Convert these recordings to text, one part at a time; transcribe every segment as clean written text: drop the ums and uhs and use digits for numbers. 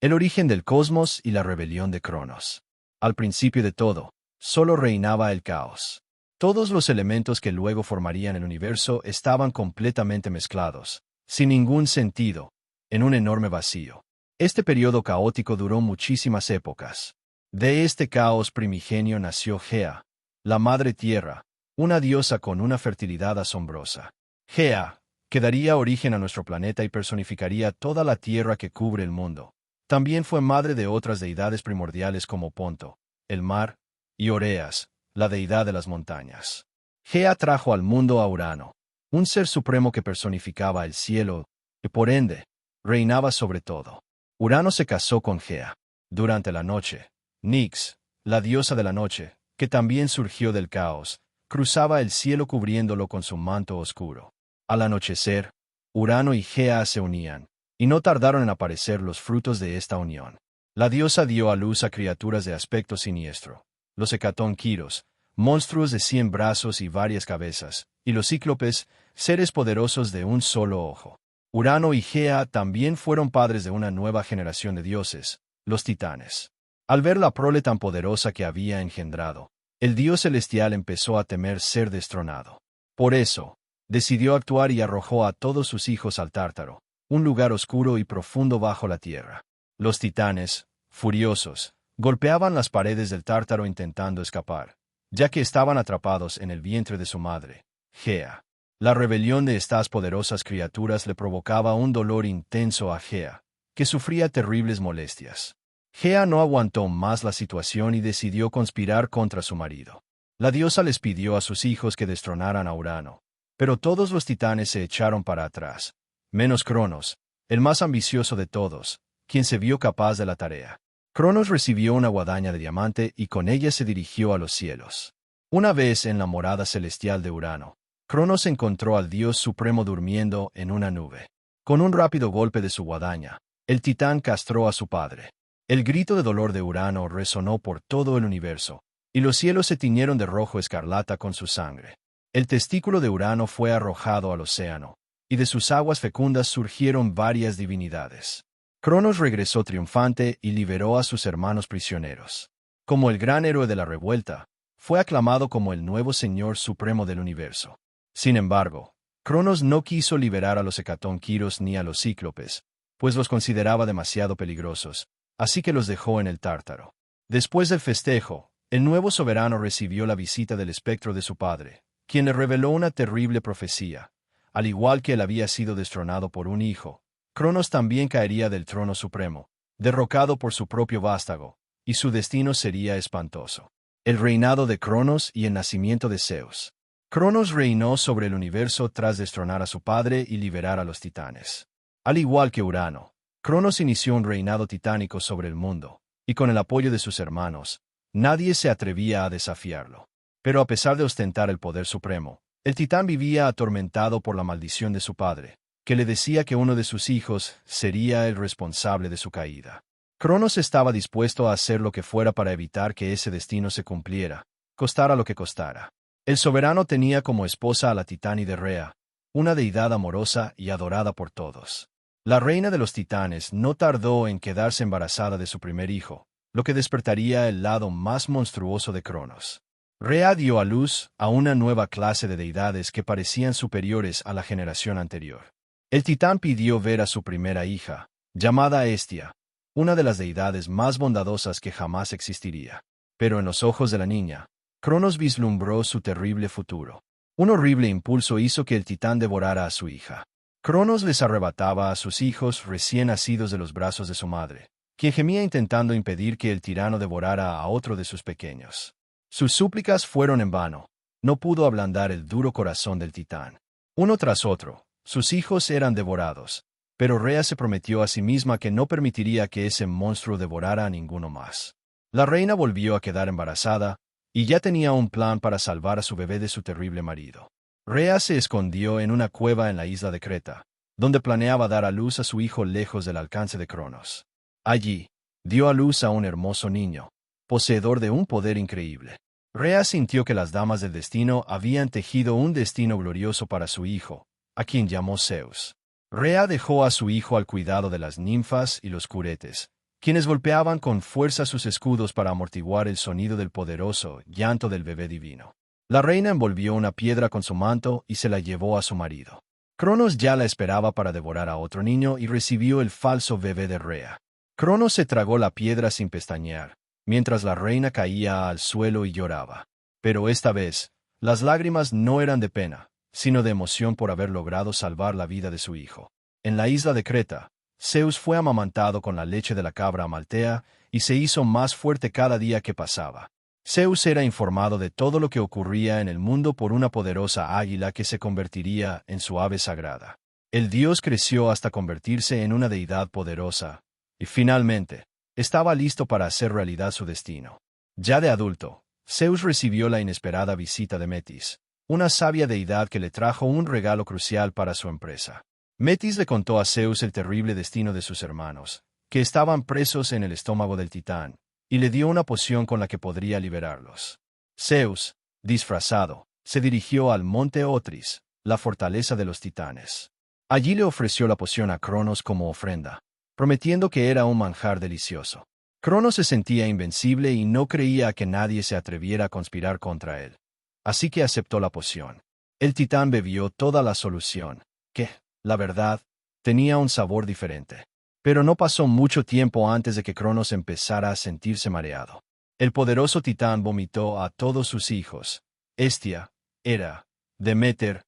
El origen del cosmos y la rebelión de Cronos. Al principio de todo, solo reinaba el caos. Todos los elementos que luego formarían el universo estaban completamente mezclados, sin ningún sentido, en un enorme vacío. Este periodo caótico duró muchísimas épocas. De este caos primigenio nació Gea, la Madre Tierra, una diosa con una fertilidad asombrosa. Gea, que daría origen a nuestro planeta y personificaría toda la tierra que cubre el mundo. También fue madre de otras deidades primordiales como Ponto, el mar, y Oreas, la deidad de las montañas. Gea trajo al mundo a Urano, un ser supremo que personificaba el cielo, y por ende, reinaba sobre todo. Urano se casó con Gea. Durante la noche, Nyx, la diosa de la noche, que también surgió del caos, cruzaba el cielo cubriéndolo con su manto oscuro. Al anochecer, Urano y Gea se unían, y no tardaron en aparecer los frutos de esta unión. La diosa dio a luz a criaturas de aspecto siniestro, los hecatónquiros, monstruos de 100 brazos y varias cabezas, y los cíclopes, seres poderosos de un solo ojo. Urano y Gea también fueron padres de una nueva generación de dioses, los titanes. Al ver la prole tan poderosa que había engendrado, el dios celestial empezó a temer ser destronado. Por eso, decidió actuar y arrojó a todos sus hijos al Tártaro, un lugar oscuro y profundo bajo la tierra. Los titanes, furiosos, golpeaban las paredes del Tártaro intentando escapar, ya que estaban atrapados en el vientre de su madre, Gea. La rebelión de estas poderosas criaturas le provocaba un dolor intenso a Gea, que sufría terribles molestias. Gea no aguantó más la situación y decidió conspirar contra su marido. La diosa les pidió a sus hijos que destronaran a Urano, pero todos los titanes se echaron para atrás, menos Cronos, el más ambicioso de todos, quien se vio capaz de la tarea. Cronos recibió una guadaña de diamante y con ella se dirigió a los cielos. Una vez en la morada celestial de Urano, Cronos encontró al dios supremo durmiendo en una nube. Con un rápido golpe de su guadaña, el titán castró a su padre. El grito de dolor de Urano resonó por todo el universo, y los cielos se tiñeron de rojo escarlata con su sangre. El testículo de Urano fue arrojado al océano, y de sus aguas fecundas surgieron varias divinidades. Cronos regresó triunfante y liberó a sus hermanos prisioneros. Como el gran héroe de la revuelta, fue aclamado como el nuevo señor supremo del universo. Sin embargo, Cronos no quiso liberar a los hecatónquiros ni a los cíclopes, pues los consideraba demasiado peligrosos, así que los dejó en el Tártaro. Después del festejo, el nuevo soberano recibió la visita del espectro de su padre, quien le reveló una terrible profecía. Al igual que él había sido destronado por un hijo, Cronos también caería del trono supremo, derrocado por su propio vástago, y su destino sería espantoso. El reinado de Cronos y el nacimiento de Zeus. Cronos reinó sobre el universo tras destronar a su padre y liberar a los titanes. Al igual que Urano, Cronos inició un reinado titánico sobre el mundo, y con el apoyo de sus hermanos, nadie se atrevía a desafiarlo. Pero a pesar de ostentar el poder supremo, el titán vivía atormentado por la maldición de su padre, que le decía que uno de sus hijos sería el responsable de su caída. Cronos estaba dispuesto a hacer lo que fuera para evitar que ese destino se cumpliera, costara lo que costara. El soberano tenía como esposa a la titánide Rea, una deidad amorosa y adorada por todos. La reina de los titanes no tardó en quedarse embarazada de su primer hijo, lo que despertaría el lado más monstruoso de Cronos. Rea dio a luz a una nueva clase de deidades que parecían superiores a la generación anterior. El titán pidió ver a su primera hija, llamada Hestia, una de las deidades más bondadosas que jamás existiría. Pero en los ojos de la niña, Cronos vislumbró su terrible futuro. Un horrible impulso hizo que el titán devorara a su hija. Cronos les arrebataba a sus hijos recién nacidos de los brazos de su madre, quien gemía intentando impedir que el tirano devorara a otro de sus pequeños. Sus súplicas fueron en vano. No pudo ablandar el duro corazón del titán. Uno tras otro, sus hijos eran devorados, pero Rea se prometió a sí misma que no permitiría que ese monstruo devorara a ninguno más. La reina volvió a quedar embarazada, y ya tenía un plan para salvar a su bebé de su terrible marido. Rea se escondió en una cueva en la isla de Creta, donde planeaba dar a luz a su hijo lejos del alcance de Cronos. Allí, dio a luz a un hermoso niño, poseedor de un poder increíble. Rea sintió que las damas del destino habían tejido un destino glorioso para su hijo, a quien llamó Zeus. Rea dejó a su hijo al cuidado de las ninfas y los curetes, quienes golpeaban con fuerza sus escudos para amortiguar el sonido del poderoso llanto del bebé divino. La reina envolvió una piedra con su manto y se la llevó a su marido. Cronos ya la esperaba para devorar a otro niño y recibió el falso bebé de Rea. Cronos se tragó la piedra sin pestañear, mientras la reina caía al suelo y lloraba. Pero esta vez, las lágrimas no eran de pena, sino de emoción por haber logrado salvar la vida de su hijo. En la isla de Creta, Zeus fue amamantado con la leche de la cabra amaltea y se hizo más fuerte cada día que pasaba. Zeus era informado de todo lo que ocurría en el mundo por una poderosa águila que se convertiría en su ave sagrada. El dios creció hasta convertirse en una deidad poderosa, y finalmente, estaba listo para hacer realidad su destino. Ya de adulto, Zeus recibió la inesperada visita de Metis, una sabia deidad que le trajo un regalo crucial para su empresa. Metis le contó a Zeus el terrible destino de sus hermanos, que estaban presos en el estómago del titán, y le dio una poción con la que podría liberarlos. Zeus, disfrazado, se dirigió al monte Otris, la fortaleza de los titanes. Allí le ofreció la poción a Cronos como ofrenda, prometiendo que era un manjar delicioso. Cronos se sentía invencible y no creía que nadie se atreviera a conspirar contra él. Así que aceptó la poción. El titán bebió toda la solución, que, la verdad, tenía un sabor diferente. Pero no pasó mucho tiempo antes de que Cronos empezara a sentirse mareado. El poderoso titán vomitó a todos sus hijos, Hestia, Hera, Deméter,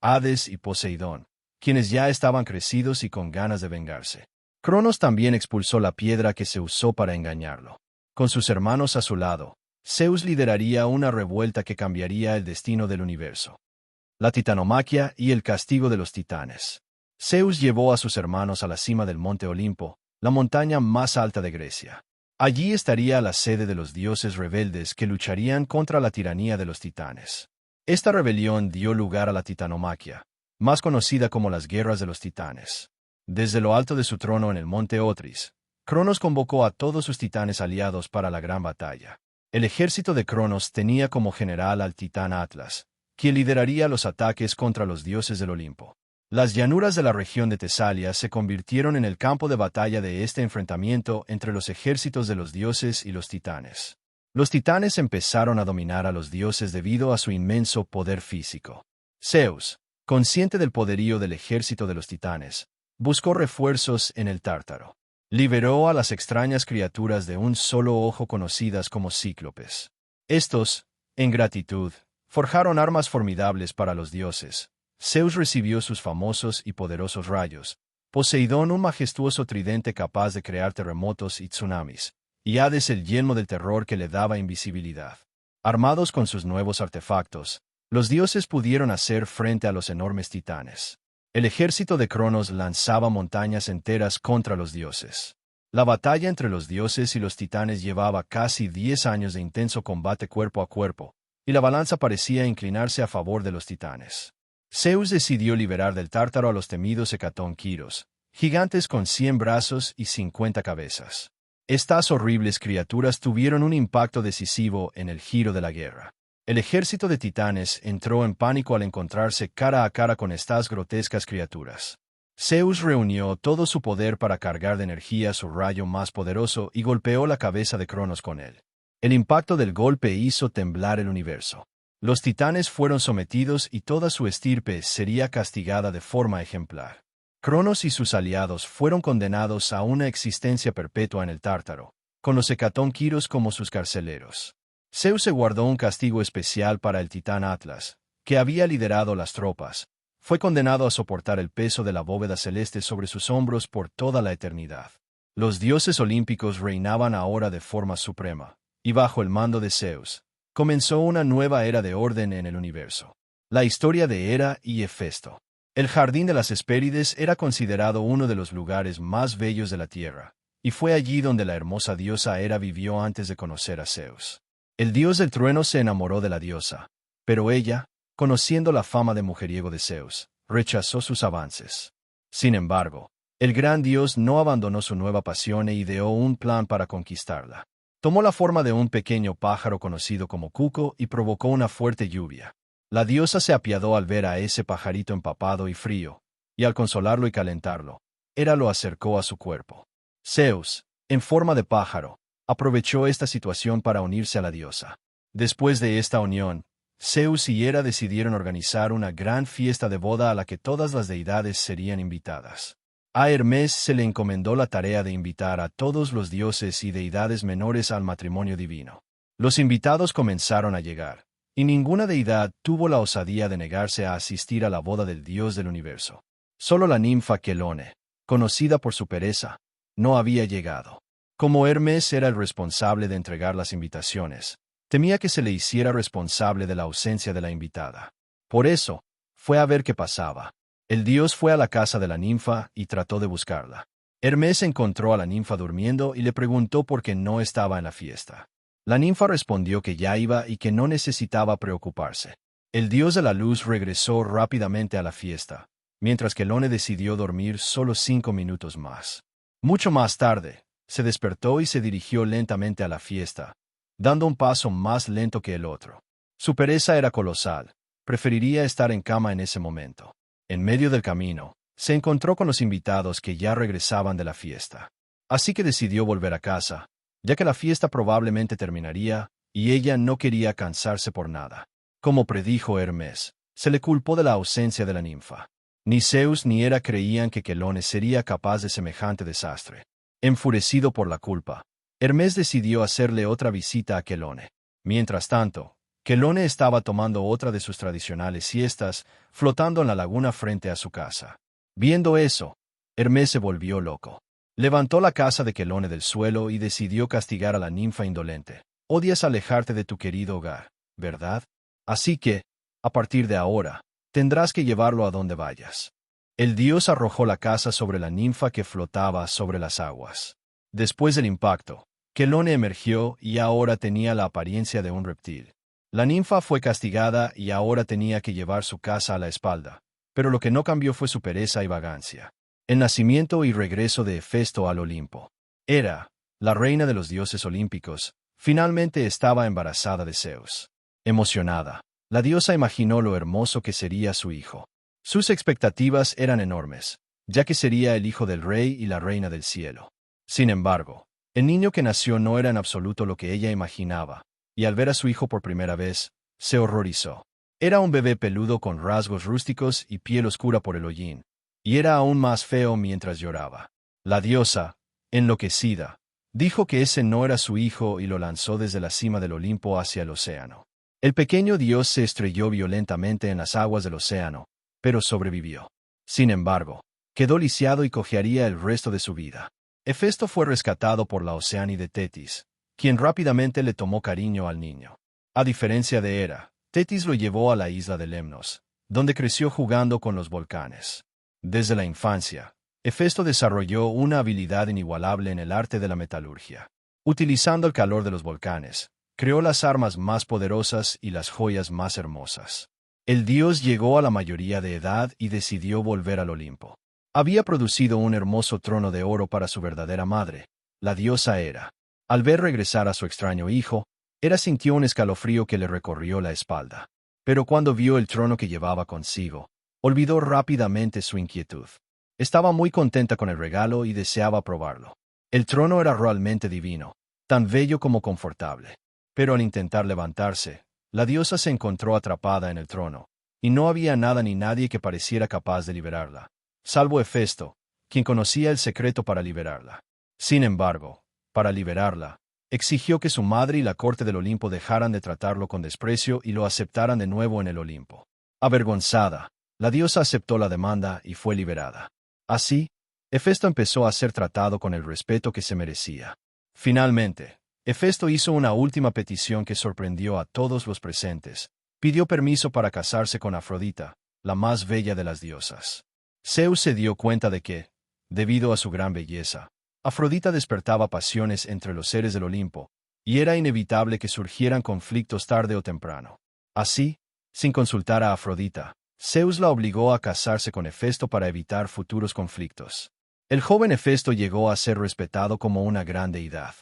Hades y Poseidón, quienes ya estaban crecidos y con ganas de vengarse. Cronos también expulsó la piedra que se usó para engañarlo. Con sus hermanos a su lado, Zeus lideraría una revuelta que cambiaría el destino del universo. La titanomaquia y el castigo de los titanes. Zeus llevó a sus hermanos a la cima del monte Olimpo, la montaña más alta de Grecia. Allí estaría la sede de los dioses rebeldes que lucharían contra la tiranía de los titanes. Esta rebelión dio lugar a la titanomaquia, más conocida como las guerras de los titanes. Desde lo alto de su trono en el monte Otris, Cronos convocó a todos sus titanes aliados para la gran batalla. El ejército de Cronos tenía como general al titán Atlas, quien lideraría los ataques contra los dioses del Olimpo. Las llanuras de la región de Tesalia se convirtieron en el campo de batalla de este enfrentamiento entre los ejércitos de los dioses y los titanes. Los titanes empezaron a dominar a los dioses debido a su inmenso poder físico. Zeus, consciente del poderío del ejército de los titanes, buscó refuerzos en el Tártaro. Liberó a las extrañas criaturas de un solo ojo conocidas como cíclopes. Estos, en gratitud, forjaron armas formidables para los dioses. Zeus recibió sus famosos y poderosos rayos, Poseidón un majestuoso tridente capaz de crear terremotos y tsunamis, y Hades el yelmo del terror que le daba invisibilidad. Armados con sus nuevos artefactos, los dioses pudieron hacer frente a los enormes titanes. El ejército de Cronos lanzaba montañas enteras contra los dioses. La batalla entre los dioses y los titanes llevaba casi 10 años de intenso combate cuerpo a cuerpo, y la balanza parecía inclinarse a favor de los titanes. Zeus decidió liberar del Tártaro a los temidos Hecatonquiros, gigantes con 100 brazos y 50 cabezas. Estas horribles criaturas tuvieron un impacto decisivo en el giro de la guerra. El ejército de titanes entró en pánico al encontrarse cara a cara con estas grotescas criaturas. Zeus reunió todo su poder para cargar de energía su rayo más poderoso y golpeó la cabeza de Cronos con él. El impacto del golpe hizo temblar el universo. Los titanes fueron sometidos y toda su estirpe sería castigada de forma ejemplar. Cronos y sus aliados fueron condenados a una existencia perpetua en el Tártaro, con los Hecatonquiros como sus carceleros. Zeus se guardó un castigo especial para el titán Atlas, que había liderado las tropas. Fue condenado a soportar el peso de la bóveda celeste sobre sus hombros por toda la eternidad. Los dioses olímpicos reinaban ahora de forma suprema, y bajo el mando de Zeus, comenzó una nueva era de orden en el universo. La historia de Hera y Hefesto. El Jardín de las Hespérides era considerado uno de los lugares más bellos de la tierra, y fue allí donde la hermosa diosa Hera vivió antes de conocer a Zeus. El dios del trueno se enamoró de la diosa, pero ella, conociendo la fama de mujeriego de Zeus, rechazó sus avances. Sin embargo, el gran dios no abandonó su nueva pasión e ideó un plan para conquistarla. Tomó la forma de un pequeño pájaro conocido como cuco y provocó una fuerte lluvia. La diosa se apiadó al ver a ese pajarito empapado y frío, y al consolarlo y calentarlo, Hera lo acercó a su cuerpo. Zeus, en forma de pájaro, aprovechó esta situación para unirse a la diosa. Después de esta unión, Zeus y Hera decidieron organizar una gran fiesta de boda a la que todas las deidades serían invitadas. A Hermes se le encomendó la tarea de invitar a todos los dioses y deidades menores al matrimonio divino. Los invitados comenzaron a llegar, y ninguna deidad tuvo la osadía de negarse a asistir a la boda del dios del universo. Solo la ninfa Quelone, conocida por su pereza, no había llegado. Como Hermes era el responsable de entregar las invitaciones, temía que se le hiciera responsable de la ausencia de la invitada. Por eso, fue a ver qué pasaba. El dios fue a la casa de la ninfa y trató de buscarla. Hermes encontró a la ninfa durmiendo y le preguntó por qué no estaba en la fiesta. La ninfa respondió que ya iba y que no necesitaba preocuparse. El dios de la luz regresó rápidamente a la fiesta, mientras que Quelone decidió dormir solo 5 minutos más. Mucho más tarde, se despertó y se dirigió lentamente a la fiesta, dando un paso más lento que el otro. Su pereza era colosal, preferiría estar en cama en ese momento. En medio del camino, se encontró con los invitados que ya regresaban de la fiesta. Así que decidió volver a casa, ya que la fiesta probablemente terminaría, y ella no quería cansarse por nada. Como predijo Hermes, se le culpó de la ausencia de la ninfa. Ni Zeus ni Hera creían que Quelone sería capaz de semejante desastre. Enfurecido por la culpa, Hermes decidió hacerle otra visita a Quelone. Mientras tanto, Quelone estaba tomando otra de sus tradicionales siestas, flotando en la laguna frente a su casa. Viendo eso, Hermes se volvió loco. Levantó la casa de Quelone del suelo y decidió castigar a la ninfa indolente. Odias alejarte de tu querido hogar, ¿verdad? Así que, a partir de ahora, tendrás que llevarlo a donde vayas. El dios arrojó la casa sobre la ninfa que flotaba sobre las aguas. Después del impacto, Quelone emergió y ahora tenía la apariencia de un reptil. La ninfa fue castigada y ahora tenía que llevar su casa a la espalda, pero lo que no cambió fue su pereza y vagancia. El nacimiento y regreso de Hefesto al Olimpo. Hera, la reina de los dioses olímpicos, finalmente estaba embarazada de Zeus. Emocionada, la diosa imaginó lo hermoso que sería su hijo. Sus expectativas eran enormes, ya que sería el hijo del rey y la reina del cielo. Sin embargo, el niño que nació no era en absoluto lo que ella imaginaba, y al ver a su hijo por primera vez, se horrorizó. Era un bebé peludo con rasgos rústicos y piel oscura por el hollín, y era aún más feo mientras lloraba. La diosa, enloquecida, dijo que ese no era su hijo y lo lanzó desde la cima del Olimpo hacia el océano. El pequeño dios se estrelló violentamente en las aguas del océano, pero sobrevivió. Sin embargo, quedó lisiado y cojearía el resto de su vida. Hefesto fue rescatado por la Oceánide Tetis, quien rápidamente le tomó cariño al niño. A diferencia de Hera, Tetis lo llevó a la isla de Lemnos, donde creció jugando con los volcanes. Desde la infancia, Hefesto desarrolló una habilidad inigualable en el arte de la metalurgia. Utilizando el calor de los volcanes, creó las armas más poderosas y las joyas más hermosas. El dios llegó a la mayoría de edad y decidió volver al Olimpo. Había producido un hermoso trono de oro para su verdadera madre, la diosa Hera. Al ver regresar a su extraño hijo, Hera sintió un escalofrío que le recorrió la espalda. Pero cuando vio el trono que llevaba consigo, olvidó rápidamente su inquietud. Estaba muy contenta con el regalo y deseaba probarlo. El trono era realmente divino, tan bello como confortable. Pero al intentar levantarse, la diosa se encontró atrapada en el trono, y no había nada ni nadie que pareciera capaz de liberarla, salvo Hefesto, quien conocía el secreto para liberarla. Sin embargo, para liberarla, exigió que su madre y la corte del Olimpo dejaran de tratarlo con desprecio y lo aceptaran de nuevo en el Olimpo. Avergonzada, la diosa aceptó la demanda y fue liberada. Así, Hefesto empezó a ser tratado con el respeto que se merecía. Finalmente, Hefesto hizo una última petición que sorprendió a todos los presentes. Pidió permiso para casarse con Afrodita, la más bella de las diosas. Zeus se dio cuenta de que, debido a su gran belleza, Afrodita despertaba pasiones entre los seres del Olimpo, y era inevitable que surgieran conflictos tarde o temprano. Así, sin consultar a Afrodita, Zeus la obligó a casarse con Hefesto para evitar futuros conflictos. El joven Hefesto llegó a ser respetado como una gran deidad.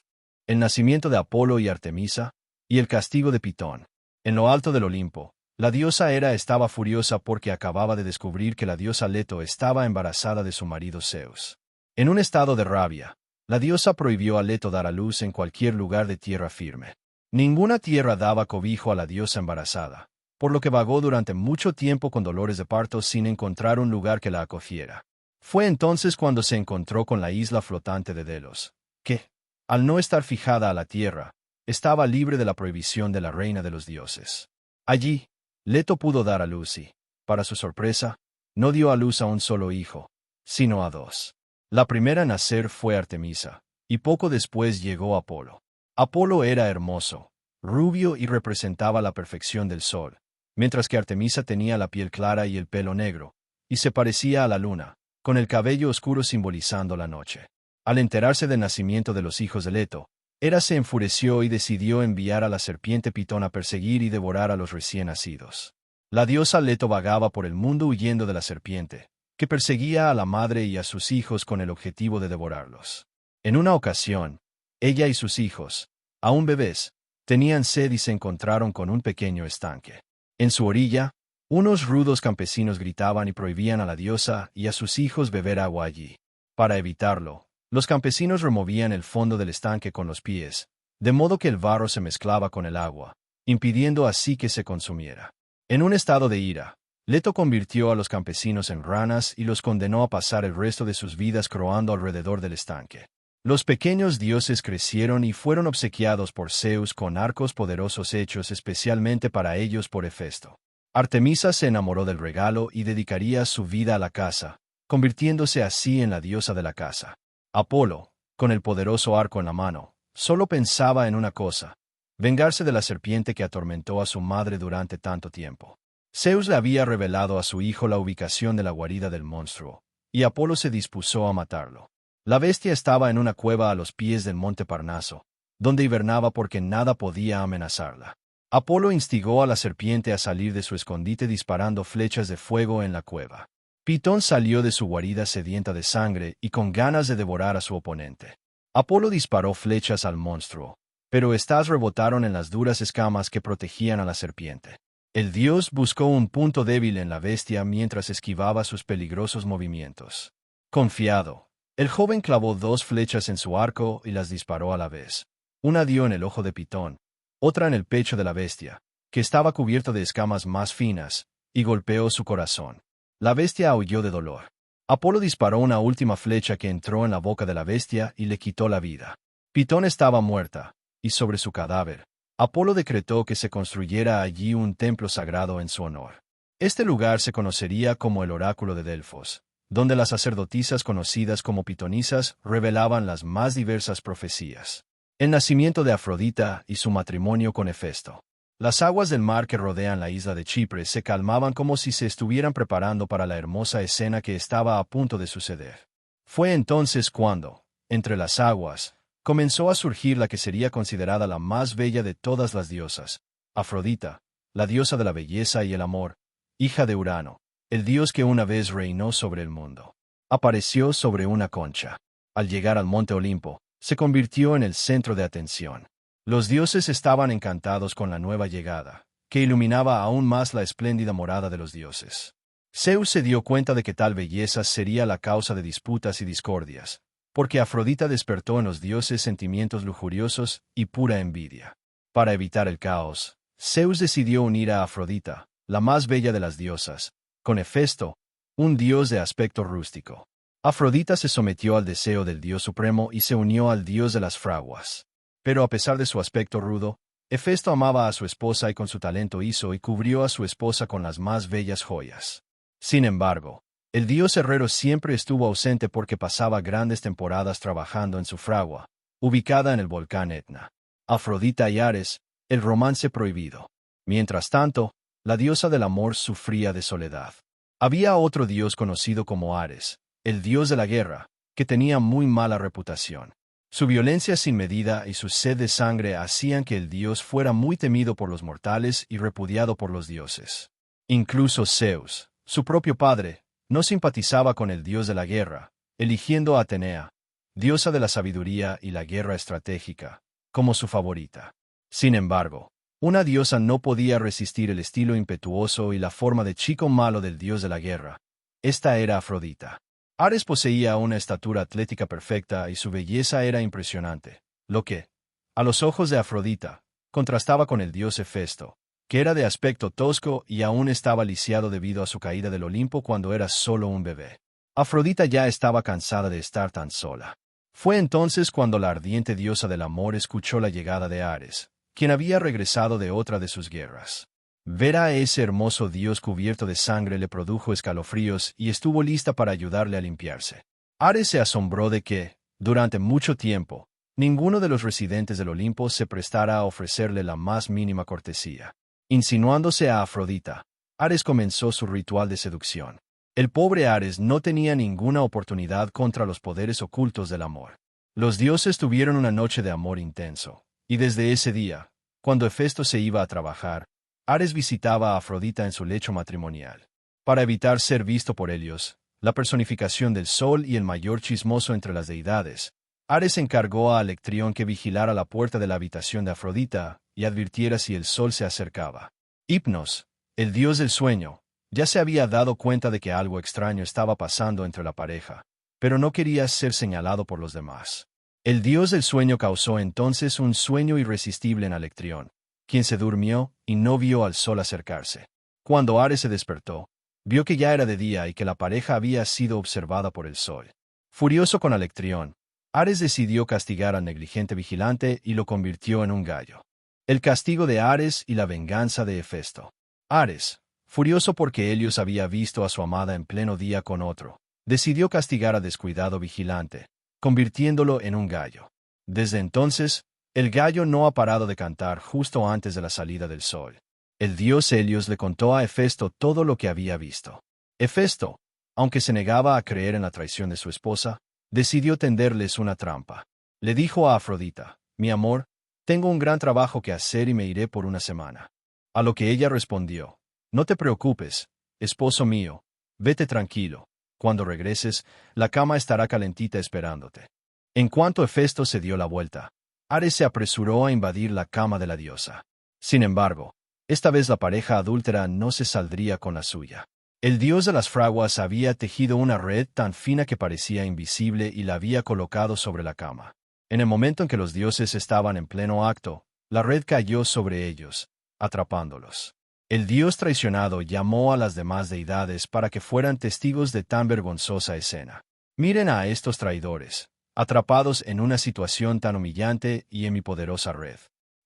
El nacimiento de Apolo y Artemisa, y el castigo de Pitón. En lo alto del Olimpo, la diosa Hera estaba furiosa porque acababa de descubrir que la diosa Leto estaba embarazada de su marido Zeus. En un estado de rabia, La diosa prohibió a Leto dar a luz en cualquier lugar de tierra firme. Ninguna tierra daba cobijo a la diosa embarazada, por lo que vagó durante mucho tiempo con dolores de parto sin encontrar un lugar que la acogiera. Fue entonces cuando se encontró con la isla flotante de Delos, que, al no estar fijada a la tierra, estaba libre de la prohibición de la reina de los dioses. Allí, Leto pudo dar a luz y, para su sorpresa, no dio a luz a un solo hijo, sino a dos. La primera en nacer fue Artemisa, y poco después llegó Apolo. Apolo era hermoso, rubio y representaba la perfección del sol, mientras que Artemisa tenía la piel clara y el pelo negro, y se parecía a la luna, con el cabello oscuro simbolizando la noche. Al enterarse del nacimiento de los hijos de Leto, Hera se enfureció y decidió enviar a la serpiente Pitón a perseguir y devorar a los recién nacidos. La diosa Leto vagaba por el mundo huyendo de la serpiente, que perseguía a la madre y a sus hijos con el objetivo de devorarlos. En una ocasión, ella y sus hijos, aún bebés, tenían sed y se encontraron con un pequeño estanque. En su orilla, unos rudos campesinos gritaban y prohibían a la diosa y a sus hijos beber agua allí. Para evitarlo, los campesinos removían el fondo del estanque con los pies, de modo que el barro se mezclaba con el agua, impidiendo así que se consumiera. En un estado de ira, Leto convirtió a los campesinos en ranas y los condenó a pasar el resto de sus vidas croando alrededor del estanque. Los pequeños dioses crecieron y fueron obsequiados por Zeus con arcos poderosos hechos especialmente para ellos por Hefesto. Artemisa se enamoró del regalo y dedicaría su vida a la caza, convirtiéndose así en la diosa de la caza. Apolo, con el poderoso arco en la mano, solo pensaba en una cosa: vengarse de la serpiente que atormentó a su madre durante tanto tiempo. Zeus le había revelado a su hijo la ubicación de la guarida del monstruo, y Apolo se dispuso a matarlo. La bestia estaba en una cueva a los pies del monte Parnaso, donde hibernaba porque nada podía amenazarla. Apolo instigó a la serpiente a salir de su escondite disparando flechas de fuego en la cueva. Pitón salió de su guarida sedienta de sangre y con ganas de devorar a su oponente. Apolo disparó flechas al monstruo, pero éstas rebotaron en las duras escamas que protegían a la serpiente. El dios buscó un punto débil en la bestia mientras esquivaba sus peligrosos movimientos. Confiado, el joven clavó 2 flechas en su arco y las disparó a la vez. Una dio en el ojo de Pitón, otra en el pecho de la bestia, que estaba cubierto de escamas más finas, y golpeó su corazón. La bestia aulló de dolor. Apolo disparó una última flecha que entró en la boca de la bestia y le quitó la vida. Pitón estaba muerta, y sobre su cadáver, Apolo decretó que se construyera allí un templo sagrado en su honor. Este lugar se conocería como el Oráculo de Delfos, donde las sacerdotisas conocidas como pitonisas revelaban las más diversas profecías. El nacimiento de Afrodita y su matrimonio con Hefesto. Las aguas del mar que rodean la isla de Chipre se calmaban como si se estuvieran preparando para la hermosa escena que estaba a punto de suceder. Fue entonces cuando, entre las aguas, comenzó a surgir la que sería considerada la más bella de todas las diosas, Afrodita, la diosa de la belleza y el amor, hija de Urano, el dios que una vez reinó sobre el mundo. Apareció sobre una concha. Al llegar al monte Olimpo, se convirtió en el centro de atención. Los dioses estaban encantados con la nueva llegada, que iluminaba aún más la espléndida morada de los dioses. Zeus se dio cuenta de que tal belleza sería la causa de disputas y discordias, porque Afrodita despertó en los dioses sentimientos lujuriosos y pura envidia. Para evitar el caos, Zeus decidió unir a Afrodita, la más bella de las diosas, con Hefesto, un dios de aspecto rústico. Afrodita se sometió al deseo del dios supremo y se unió al dios de las fraguas. Pero a pesar de su aspecto rudo, Hefesto amaba a su esposa y con su talento hizo y cubrió a su esposa con las más bellas joyas. Sin embargo, el dios herrero siempre estuvo ausente porque pasaba grandes temporadas trabajando en su fragua, ubicada en el volcán Etna. Afrodita y Ares, el romance prohibido. Mientras tanto, la diosa del amor sufría de soledad. Había otro dios conocido como Ares, el dios de la guerra, que tenía muy mala reputación. Su violencia sin medida y su sed de sangre hacían que el dios fuera muy temido por los mortales y repudiado por los dioses. Incluso Zeus, su propio padre, no simpatizaba con el dios de la guerra, eligiendo a Atenea, diosa de la sabiduría y la guerra estratégica, como su favorita. Sin embargo, una diosa no podía resistir el estilo impetuoso y la forma de chico malo del dios de la guerra. Esta era Afrodita. Ares poseía una estatura atlética perfecta y su belleza era impresionante, lo que, a los ojos de Afrodita, contrastaba con el dios Hefesto, que era de aspecto tosco y aún estaba lisiado debido a su caída del Olimpo cuando era solo un bebé. Afrodita ya estaba cansada de estar tan sola. Fue entonces cuando la ardiente diosa del amor escuchó la llegada de Ares, quien había regresado de otra de sus guerras. Ver a ese hermoso dios cubierto de sangre le produjo escalofríos y estuvo lista para ayudarle a limpiarse. Ares se asombró de que, durante mucho tiempo, ninguno de los residentes del Olimpo se prestara a ofrecerle la más mínima cortesía. Insinuándose a Afrodita, Ares comenzó su ritual de seducción. El pobre Ares no tenía ninguna oportunidad contra los poderes ocultos del amor. Los dioses tuvieron una noche de amor intenso, y desde ese día, cuando Hefesto se iba a trabajar, Ares visitaba a Afrodita en su lecho matrimonial. Para evitar ser visto por Helios, la personificación del sol y el mayor chismoso entre las deidades, Ares encargó a Alectrión que vigilara la puerta de la habitación de Afrodita y advirtiera si el sol se acercaba. Hipnos, el dios del sueño, ya se había dado cuenta de que algo extraño estaba pasando entre la pareja, pero no quería ser señalado por los demás. El dios del sueño causó entonces un sueño irresistible en Alectrión, quien se durmió y no vio al sol acercarse. Cuando Ares se despertó, vio que ya era de día y que la pareja había sido observada por el sol. Furioso con Alectrión, Ares decidió castigar al negligente vigilante y lo convirtió en un gallo. El castigo de Ares y la venganza de Hefesto. Ares, furioso porque Helios había visto a su amada en pleno día con otro, decidió castigar al descuidado vigilante, convirtiéndolo en un gallo. Desde entonces, el gallo no ha parado de cantar justo antes de la salida del sol. El dios Helios le contó a Hefesto todo lo que había visto. Hefesto, aunque se negaba a creer en la traición de su esposa, decidió tenderles una trampa. Le dijo a Afrodita: «Mi amor, tengo un gran trabajo que hacer y me iré por una semana». A lo que ella respondió: «No te preocupes, esposo mío, vete tranquilo. Cuando regreses, la cama estará calentita esperándote». En cuanto Hefesto se dio la vuelta, Ares se apresuró a invadir la cama de la diosa. Sin embargo, esta vez la pareja adúltera no se saldría con la suya. El dios de las fraguas había tejido una red tan fina que parecía invisible y la había colocado sobre la cama. En el momento en que los dioses estaban en pleno acto, la red cayó sobre ellos, atrapándolos. El dios traicionado llamó a las demás deidades para que fueran testigos de tan vergonzosa escena. «Miren a estos traidores, atrapados en una situación tan humillante y en mi poderosa red.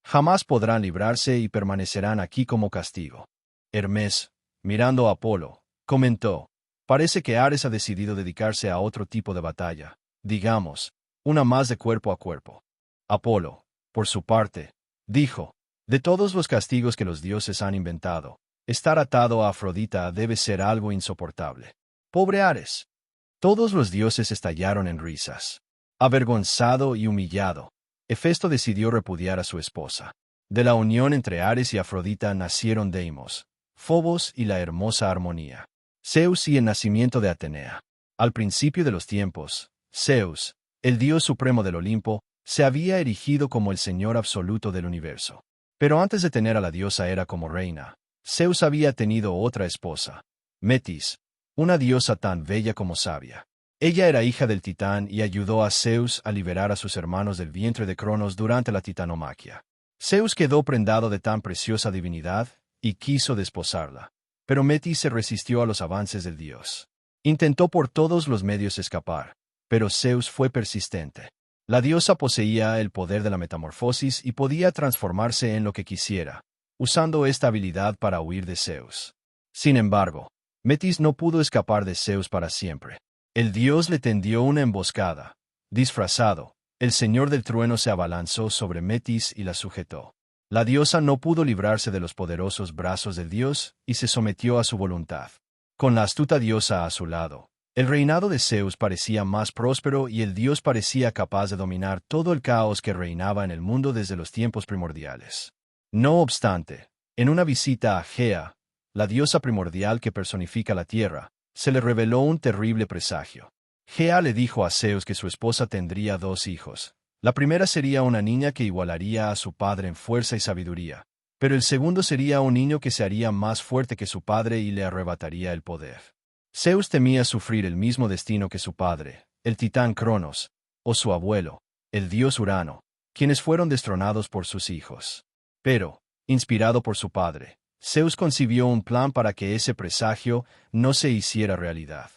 Jamás podrán librarse y permanecerán aquí como castigo». Hermes, mirando a Apolo, comentó: «Parece que Ares ha decidido dedicarse a otro tipo de batalla, digamos, una más de cuerpo a cuerpo». Apolo, por su parte, dijo: «De todos los castigos que los dioses han inventado, estar atado a Afrodita debe ser algo insoportable. Pobre Ares». Todos los dioses estallaron en risas. Avergonzado y humillado, Hefesto decidió repudiar a su esposa. De la unión entre Ares y Afrodita nacieron Deimos, Fobos y la hermosa Armonía. Zeus y el nacimiento de Atenea. Al principio de los tiempos, Zeus, el dios supremo del Olimpo, se había erigido como el señor absoluto del universo. Pero antes de tener a la diosa Hera como reina, Zeus había tenido otra esposa, Metis, una diosa tan bella como sabia. Ella era hija del titán y ayudó a Zeus a liberar a sus hermanos del vientre de Cronos durante la titanomaquia. Zeus quedó prendado de tan preciosa divinidad y quiso desposarla. Pero Metis se resistió a los avances del dios. Intentó por todos los medios escapar, pero Zeus fue persistente. La diosa poseía el poder de la metamorfosis y podía transformarse en lo que quisiera, usando esta habilidad para huir de Zeus. Sin embargo, Metis no pudo escapar de Zeus para siempre. El dios le tendió una emboscada. Disfrazado, el señor del trueno se abalanzó sobre Metis y la sujetó. La diosa no pudo librarse de los poderosos brazos del dios y se sometió a su voluntad. Con la astuta diosa a su lado, el reinado de Zeus parecía más próspero y el dios parecía capaz de dominar todo el caos que reinaba en el mundo desde los tiempos primordiales. No obstante, en una visita a Gea, la diosa primordial que personifica la tierra, se le reveló un terrible presagio. Gea le dijo a Zeus que su esposa tendría 2 hijos. La primera sería una niña que igualaría a su padre en fuerza y sabiduría, pero el segundo sería un niño que se haría más fuerte que su padre y le arrebataría el poder. Zeus temía sufrir el mismo destino que su padre, el titán Cronos, o su abuelo, el dios Urano, quienes fueron destronados por sus hijos. Pero, inspirado por su padre, Zeus concibió un plan para que ese presagio no se hiciera realidad.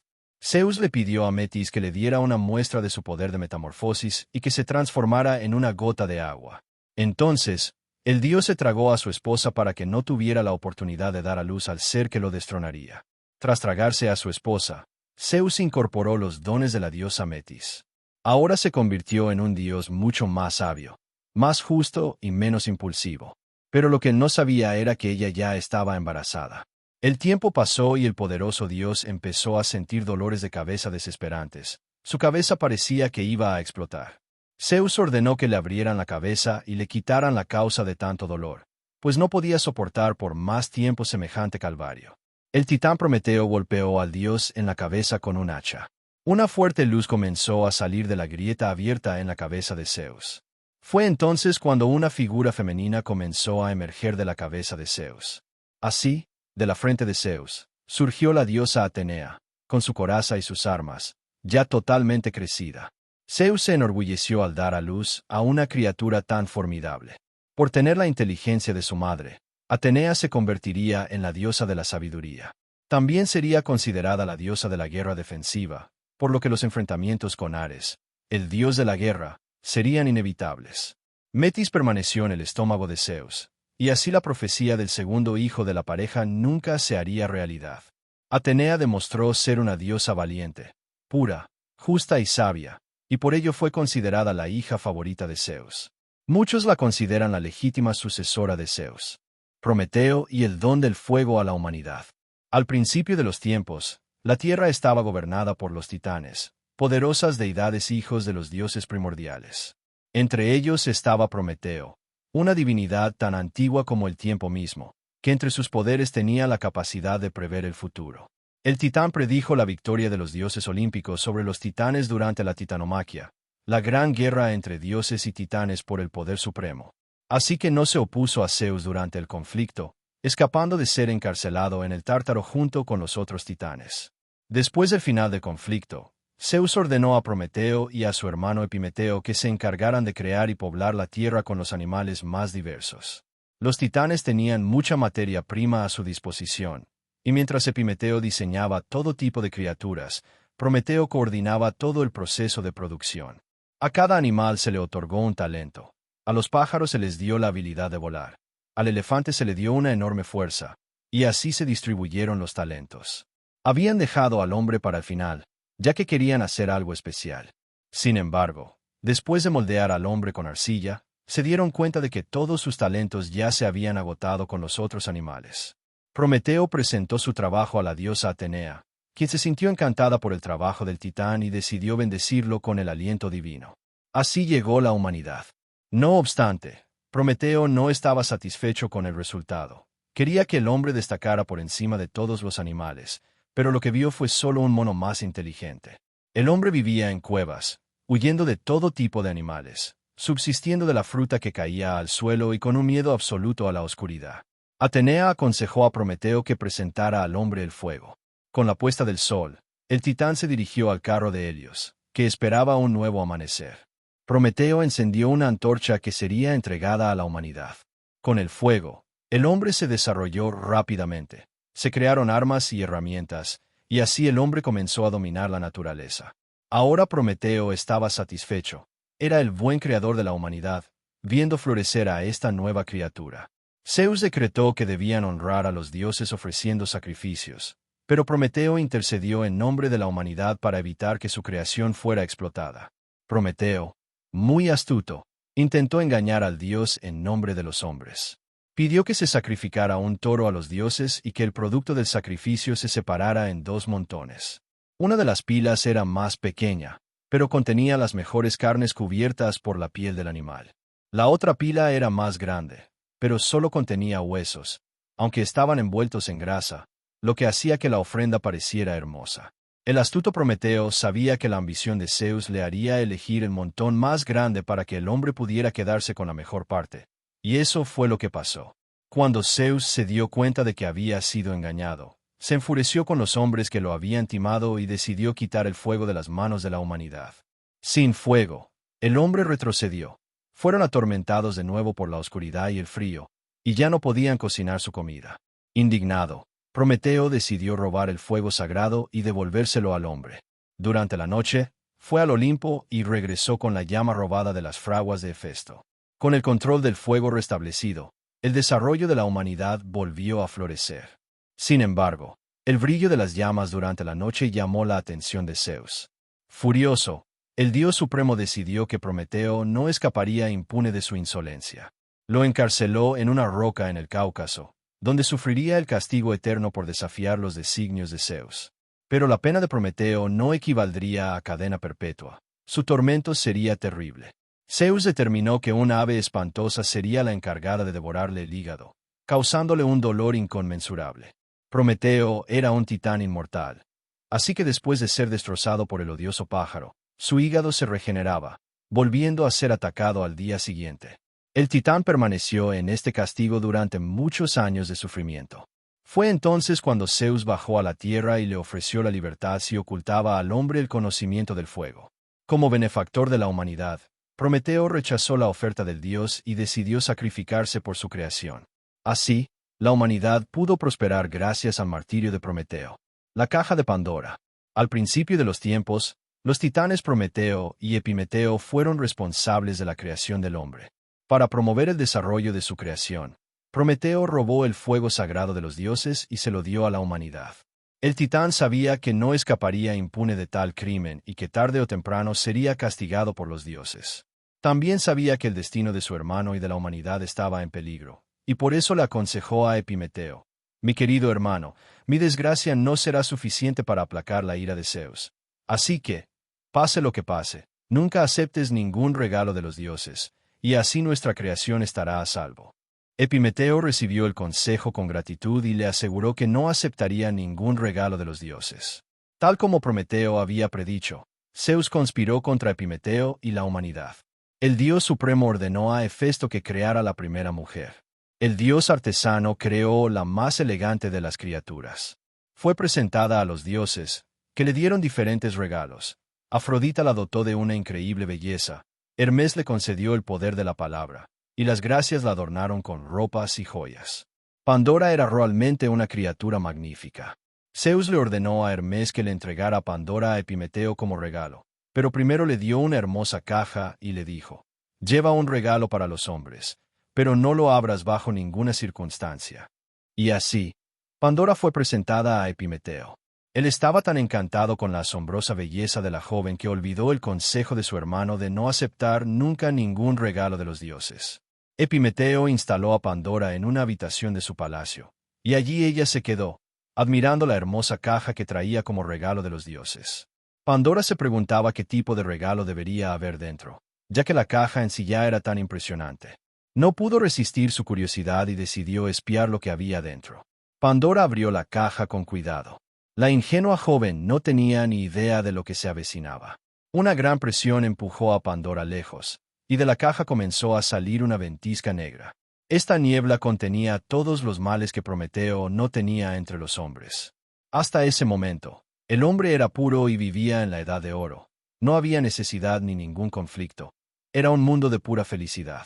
Zeus le pidió a Metis que le diera una muestra de su poder de metamorfosis y que se transformara en una gota de agua. Entonces, el dios se tragó a su esposa para que no tuviera la oportunidad de dar a luz al ser que lo destronaría. Tras tragarse a su esposa, Zeus incorporó los dones de la diosa Metis. Ahora se convirtió en un dios mucho más sabio, más justo y menos impulsivo. Pero lo que no sabía era que ella ya estaba embarazada. El tiempo pasó y el poderoso dios empezó a sentir dolores de cabeza desesperantes. Su cabeza parecía que iba a explotar. Zeus ordenó que le abrieran la cabeza y le quitaran la causa de tanto dolor, pues no podía soportar por más tiempo semejante calvario. El titán Prometeo golpeó al dios en la cabeza con un hacha. Una fuerte luz comenzó a salir de la grieta abierta en la cabeza de Zeus. Fue entonces cuando una figura femenina comenzó a emerger de la cabeza de Zeus. Así, de la frente de Zeus, surgió la diosa Atenea, con su coraza y sus armas, ya totalmente crecida. Zeus se enorgulleció al dar a luz a una criatura tan formidable. Por tener la inteligencia de su madre, Atenea se convertiría en la diosa de la sabiduría. También sería considerada la diosa de la guerra defensiva, por lo que los enfrentamientos con Ares, el dios de la guerra, serían inevitables. Metis permaneció en el estómago de Zeus, y así la profecía del segundo hijo de la pareja nunca se haría realidad. Atenea demostró ser una diosa valiente, pura, justa y sabia, y por ello fue considerada la hija favorita de Zeus. Muchos la consideran la legítima sucesora de Zeus. Prometeo y el don del fuego a la humanidad. Al principio de los tiempos, la tierra estaba gobernada por los titanes, poderosas deidades hijos de los dioses primordiales. Entre ellos estaba Prometeo, una divinidad tan antigua como el tiempo mismo, que entre sus poderes tenía la capacidad de prever el futuro. El titán predijo la victoria de los dioses olímpicos sobre los titanes durante la titanomaquia, la gran guerra entre dioses y titanes por el poder supremo. Así que no se opuso a Zeus durante el conflicto, escapando de ser encarcelado en el Tártaro junto con los otros titanes. Después del final del conflicto, Zeus ordenó a Prometeo y a su hermano Epimeteo que se encargaran de crear y poblar la tierra con los animales más diversos. Los titanes tenían mucha materia prima a su disposición, y mientras Epimeteo diseñaba todo tipo de criaturas, Prometeo coordinaba todo el proceso de producción. A cada animal se le otorgó un talento. A los pájaros se les dio la habilidad de volar. Al elefante se le dio una enorme fuerza, y así se distribuyeron los talentos. Habían dejado al hombre para el final, ya que querían hacer algo especial. Sin embargo, después de moldear al hombre con arcilla, se dieron cuenta de que todos sus talentos ya se habían agotado con los otros animales. Prometeo presentó su trabajo a la diosa Atenea, quien se sintió encantada por el trabajo del titán y decidió bendecirlo con el aliento divino. Así llegó la humanidad. No obstante, Prometeo no estaba satisfecho con el resultado. Quería que el hombre destacara por encima de todos los animales, pero lo que vio fue solo un mono más inteligente. El hombre vivía en cuevas, huyendo de todo tipo de animales, subsistiendo de la fruta que caía al suelo y con un miedo absoluto a la oscuridad. Atenea aconsejó a Prometeo que presentara al hombre el fuego. Con la puesta del sol, el titán se dirigió al carro de Helios, que esperaba un nuevo amanecer. Prometeo encendió una antorcha que sería entregada a la humanidad. Con el fuego, el hombre se desarrolló rápidamente. Se crearon armas y herramientas, y así el hombre comenzó a dominar la naturaleza. Ahora Prometeo estaba satisfecho. Era el buen creador de la humanidad, viendo florecer a esta nueva criatura. Zeus decretó que debían honrar a los dioses ofreciendo sacrificios, pero Prometeo intercedió en nombre de la humanidad para evitar que su creación fuera explotada. Prometeo, muy astuto, intentó engañar al dios en nombre de los hombres. Pidió que se sacrificara un toro a los dioses y que el producto del sacrificio se separara en 2 montones. Una de las pilas era más pequeña, pero contenía las mejores carnes cubiertas por la piel del animal. La otra pila era más grande, pero solo contenía huesos, aunque estaban envueltos en grasa, lo que hacía que la ofrenda pareciera hermosa. El astuto Prometeo sabía que la ambición de Zeus le haría elegir el montón más grande para que el hombre pudiera quedarse con la mejor parte. Y eso fue lo que pasó. Cuando Zeus se dio cuenta de que había sido engañado, Se enfureció con los hombres que lo habían timado y decidió quitar el fuego de las manos de la humanidad. Sin fuego, el hombre retrocedió. Fueron atormentados de nuevo por la oscuridad y el frío, y ya no podían cocinar su comida. Indignado, Prometeo decidió robar el fuego sagrado y devolvérselo al hombre. Durante la noche, fue al Olimpo y regresó con la llama robada de las fraguas de Hefesto. Con el control del fuego restablecido, el desarrollo de la humanidad volvió a florecer. Sin embargo, el brillo de las llamas durante la noche llamó la atención de Zeus. Furioso, el dios supremo decidió que Prometeo no escaparía impune de su insolencia. Lo encarceló en una roca en el Cáucaso, donde sufriría el castigo eterno por desafiar los designios de Zeus. Pero la pena de Prometeo no equivaldría a cadena perpetua. Su tormento sería terrible. Zeus determinó que una ave espantosa sería la encargada de devorarle el hígado, causándole un dolor inconmensurable. Prometeo era un titán inmortal. Así que después de ser destrozado por el odioso pájaro, su hígado se regeneraba, volviendo a ser atacado al día siguiente. El titán permaneció en este castigo durante muchos años de sufrimiento. Fue entonces cuando Zeus bajó a la tierra y le ofreció la libertad si ocultaba al hombre el conocimiento del fuego. Como benefactor de la humanidad, Prometeo rechazó la oferta del dios y decidió sacrificarse por su creación. Así, la humanidad pudo prosperar gracias al martirio de Prometeo. La caja de Pandora. Al principio de los tiempos, los titanes Prometeo y Epimeteo fueron responsables de la creación del hombre. Para promover el desarrollo de su creación, Prometeo robó el fuego sagrado de los dioses y se lo dio a la humanidad. El titán sabía que no escaparía impune de tal crimen y que tarde o temprano sería castigado por los dioses. También sabía que el destino de su hermano y de la humanidad estaba en peligro, y por eso le aconsejó a Epimeteo: «Mi querido hermano, mi desgracia no será suficiente para aplacar la ira de Zeus. Así que, pase lo que pase, nunca aceptes ningún regalo de los dioses, y así nuestra creación estará a salvo». Epimeteo recibió el consejo con gratitud y le aseguró que no aceptaría ningún regalo de los dioses. Tal como Prometeo había predicho, Zeus conspiró contra Epimeteo y la humanidad. El dios supremo ordenó a Hefesto que creara la primera mujer. El dios artesano creó la más elegante de las criaturas. Fue presentada a los dioses, que le dieron diferentes regalos. Afrodita la dotó de una increíble belleza. Hermes le concedió el poder de la palabra, y las gracias la adornaron con ropas y joyas. Pandora era realmente una criatura magnífica. Zeus le ordenó a Hermes que le entregara a Pandora a Epimeteo como regalo, pero primero le dio una hermosa caja y le dijo: «Lleva un regalo para los hombres, pero no lo abras bajo ninguna circunstancia». Y así, Pandora fue presentada a Epimeteo. Él estaba tan encantado con la asombrosa belleza de la joven que olvidó el consejo de su hermano de no aceptar nunca ningún regalo de los dioses. Epimeteo instaló a Pandora en una habitación de su palacio, y allí ella se quedó, admirando la hermosa caja que traía como regalo de los dioses. Pandora se preguntaba qué tipo de regalo debería haber dentro, ya que la caja en sí ya era tan impresionante. No pudo resistir su curiosidad y decidió espiar lo que había dentro. Pandora abrió la caja con cuidado. La ingenua joven no tenía ni idea de lo que se avecinaba. Una gran presión empujó a Pandora lejos, y de la caja comenzó a salir una ventisca negra. Esta niebla contenía todos los males que Prometeo no tenía entre los hombres. Hasta ese momento, el hombre era puro y vivía en la edad de oro. No había necesidad ni ningún conflicto. Era un mundo de pura felicidad.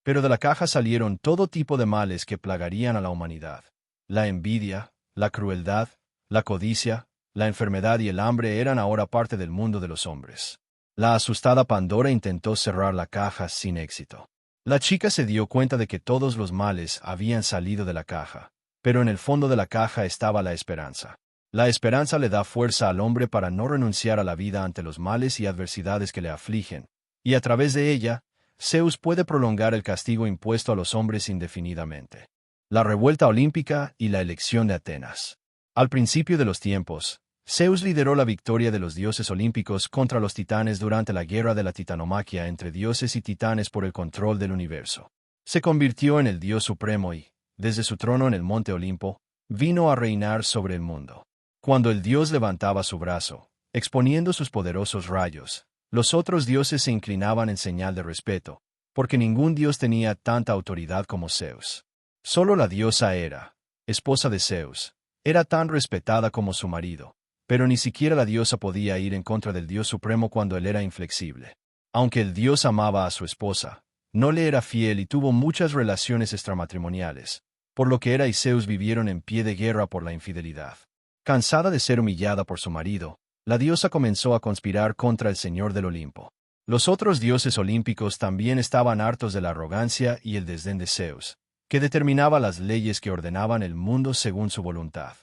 Pero de la caja salieron todo tipo de males que plagarían a la humanidad. La envidia, la crueldad, la codicia, la enfermedad y el hambre eran ahora parte del mundo de los hombres. La asustada Pandora intentó cerrar la caja sin éxito. La chica se dio cuenta de que todos los males habían salido de la caja, pero en el fondo de la caja estaba la esperanza. La esperanza le da fuerza al hombre para no renunciar a la vida ante los males y adversidades que le afligen, y a través de ella, Zeus puede prolongar el castigo impuesto a los hombres indefinidamente. La revuelta olímpica y la elección de Atenas. Al principio de los tiempos, Zeus lideró la victoria de los dioses olímpicos contra los titanes durante la guerra de la titanomaquia entre dioses y titanes por el control del universo. Se convirtió en el dios supremo y, desde su trono en el monte Olimpo, vino a reinar sobre el mundo. Cuando el dios levantaba su brazo, exponiendo sus poderosos rayos, los otros dioses se inclinaban en señal de respeto, porque ningún dios tenía tanta autoridad como Zeus. Solo la diosa Hera, esposa de Zeus, Era tan respetada como su marido, pero ni siquiera la diosa podía ir en contra del Dios Supremo cuando él era inflexible. Aunque el Dios amaba a su esposa, no le era fiel y tuvo muchas relaciones extramatrimoniales, por lo que Hera y Zeus vivieron en pie de guerra por la infidelidad. Cansada de ser humillada por su marido, la diosa comenzó a conspirar contra el Señor del Olimpo. Los otros dioses olímpicos también estaban hartos de la arrogancia y el desdén de Zeus, que determinaba las leyes que ordenaban el mundo según su voluntad.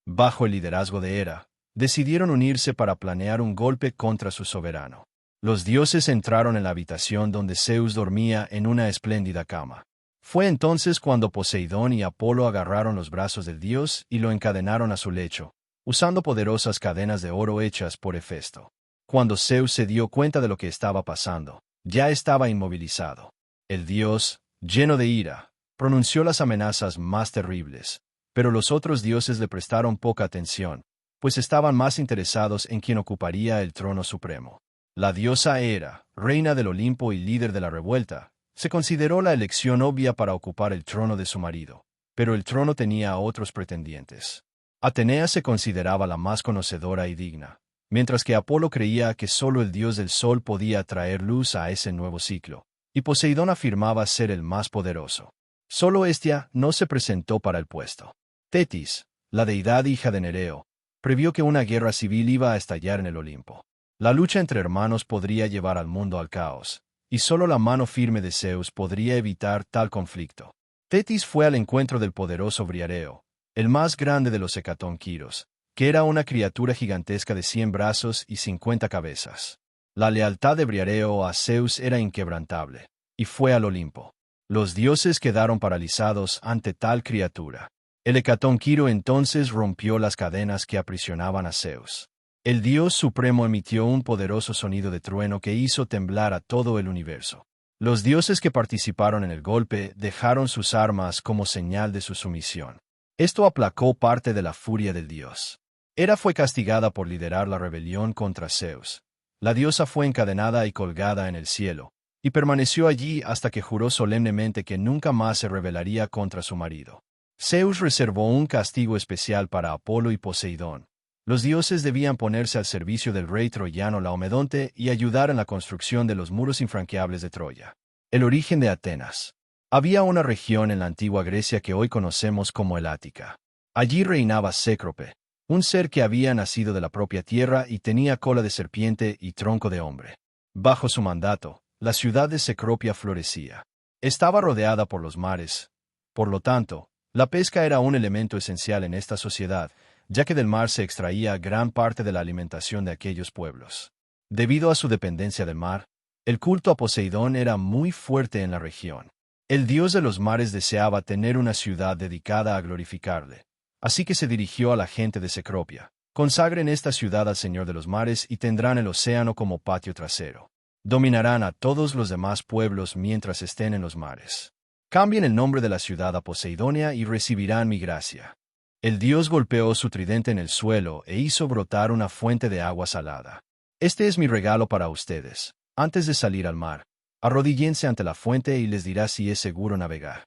Bajo el liderazgo de Hera, decidieron unirse para planear un golpe contra su soberano. Los dioses entraron en la habitación donde Zeus dormía en una espléndida cama. Fue entonces cuando Poseidón y Apolo agarraron los brazos del dios y lo encadenaron a su lecho, usando poderosas cadenas de oro hechas por Hefesto. Cuando Zeus se dio cuenta de lo que estaba pasando, ya estaba inmovilizado. El dios, lleno de ira, pronunció las amenazas más terribles, pero los otros dioses le prestaron poca atención, pues estaban más interesados en quién ocuparía el trono supremo. La diosa Hera, reina del Olimpo y líder de la revuelta, se consideró la elección obvia para ocupar el trono de su marido, pero el trono tenía a otros pretendientes. Atenea se consideraba la más conocedora y digna, mientras que Apolo creía que solo el dios del sol podía traer luz a ese nuevo ciclo, y Poseidón afirmaba ser el más poderoso. Solo Hestia no se presentó para el puesto. Tetis, la deidad hija de Nereo, previó que una guerra civil iba a estallar en el Olimpo. La lucha entre hermanos podría llevar al mundo al caos, y solo la mano firme de Zeus podría evitar tal conflicto. Tetis fue al encuentro del poderoso Briareo, el más grande de los hecatónquiros, que era una criatura gigantesca de 100 brazos y 50 cabezas. La lealtad de Briareo a Zeus era inquebrantable, y fue al Olimpo. Los dioses quedaron paralizados ante tal criatura. El hecatónquiro entonces rompió las cadenas que aprisionaban a Zeus. El dios supremo emitió un poderoso sonido de trueno que hizo temblar a todo el universo. Los dioses que participaron en el golpe dejaron sus armas como señal de su sumisión. Esto aplacó parte de la furia del dios. Hera fue castigada por liderar la rebelión contra Zeus. La diosa fue encadenada y colgada en el cielo, y permaneció allí hasta que juró solemnemente que nunca más se rebelaría contra su marido. Zeus reservó un castigo especial para Apolo y Poseidón. Los dioses debían ponerse al servicio del rey troyano Laomedonte y ayudar en la construcción de los muros infranqueables de Troya. El origen de Atenas. Había una región en la antigua Grecia que hoy conocemos como el Ática. Allí reinaba Cécrope, un ser que había nacido de la propia tierra y tenía cola de serpiente y tronco de hombre. Bajo su mandato, la ciudad de Cecropia florecía. Estaba rodeada por los mares. Por lo tanto, la pesca era un elemento esencial en esta sociedad, ya que del mar se extraía gran parte de la alimentación de aquellos pueblos. Debido a su dependencia del mar, el culto a Poseidón era muy fuerte en la región. El dios de los mares deseaba tener una ciudad dedicada a glorificarle, así que se dirigió a la gente de Cecropia. Consagren esta ciudad al Señor de los mares y tendrán el océano como patio trasero. Dominarán a todos los demás pueblos mientras estén en los mares. Cambien el nombre de la ciudad a Poseidonia y recibirán mi gracia. El dios golpeó su tridente en el suelo e hizo brotar una fuente de agua salada. Este es mi regalo para ustedes. Antes de salir al mar, arrodíllense ante la fuente y les dirá si es seguro navegar.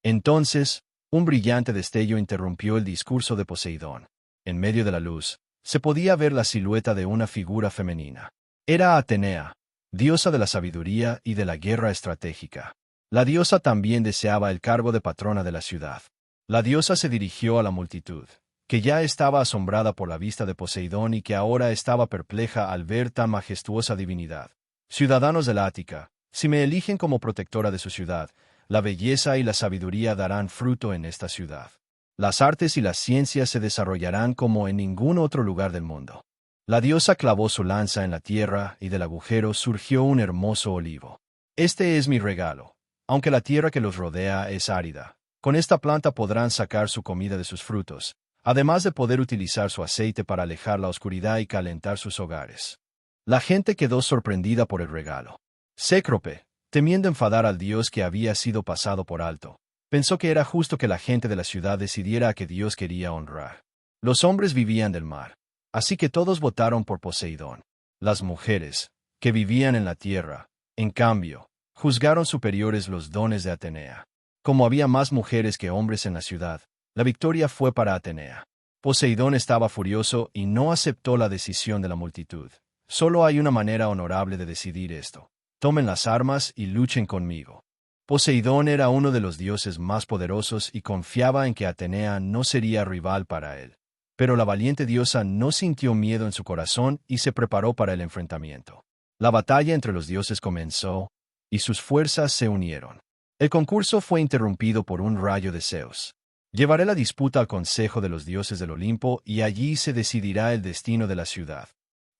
Entonces, un brillante destello interrumpió el discurso de Poseidón. En medio de la luz, se podía ver la silueta de una figura femenina. Era Atenea, diosa de la sabiduría y de la guerra estratégica. La diosa también deseaba el cargo de patrona de la ciudad. La diosa se dirigió a la multitud, que ya estaba asombrada por la vista de Poseidón y que ahora estaba perpleja al ver tan majestuosa divinidad. Ciudadanos de la Ática, si me eligen como protectora de su ciudad, la belleza y la sabiduría darán fruto en esta ciudad. Las artes y las ciencias se desarrollarán como en ningún otro lugar del mundo. La diosa clavó su lanza en la tierra y del agujero surgió un hermoso olivo. Este es mi regalo, aunque la tierra que los rodea es árida. Con esta planta podrán sacar su comida de sus frutos, además de poder utilizar su aceite para alejar la oscuridad y calentar sus hogares. La gente quedó sorprendida por el regalo. Cécrope, temiendo enfadar al dios que había sido pasado por alto, pensó que era justo que la gente de la ciudad decidiera a qué dios quería honrar. Los hombres vivían del mar, así que todos votaron por Poseidón. Las mujeres, que vivían en la tierra, en cambio, juzgaron superiores los dones de Atenea. Como había más mujeres que hombres en la ciudad, la victoria fue para Atenea. Poseidón estaba furioso y no aceptó la decisión de la multitud. Solo hay una manera honorable de decidir esto. Tomen las armas y luchen conmigo. Poseidón era uno de los dioses más poderosos y confiaba en que Atenea no sería rival para él. Pero la valiente diosa no sintió miedo en su corazón y se preparó para el enfrentamiento. La batalla entre los dioses comenzó, y sus fuerzas se unieron. El concurso fue interrumpido por un rayo de Zeus. Llevaré la disputa al Consejo de los Dioses del Olimpo y allí se decidirá el destino de la ciudad.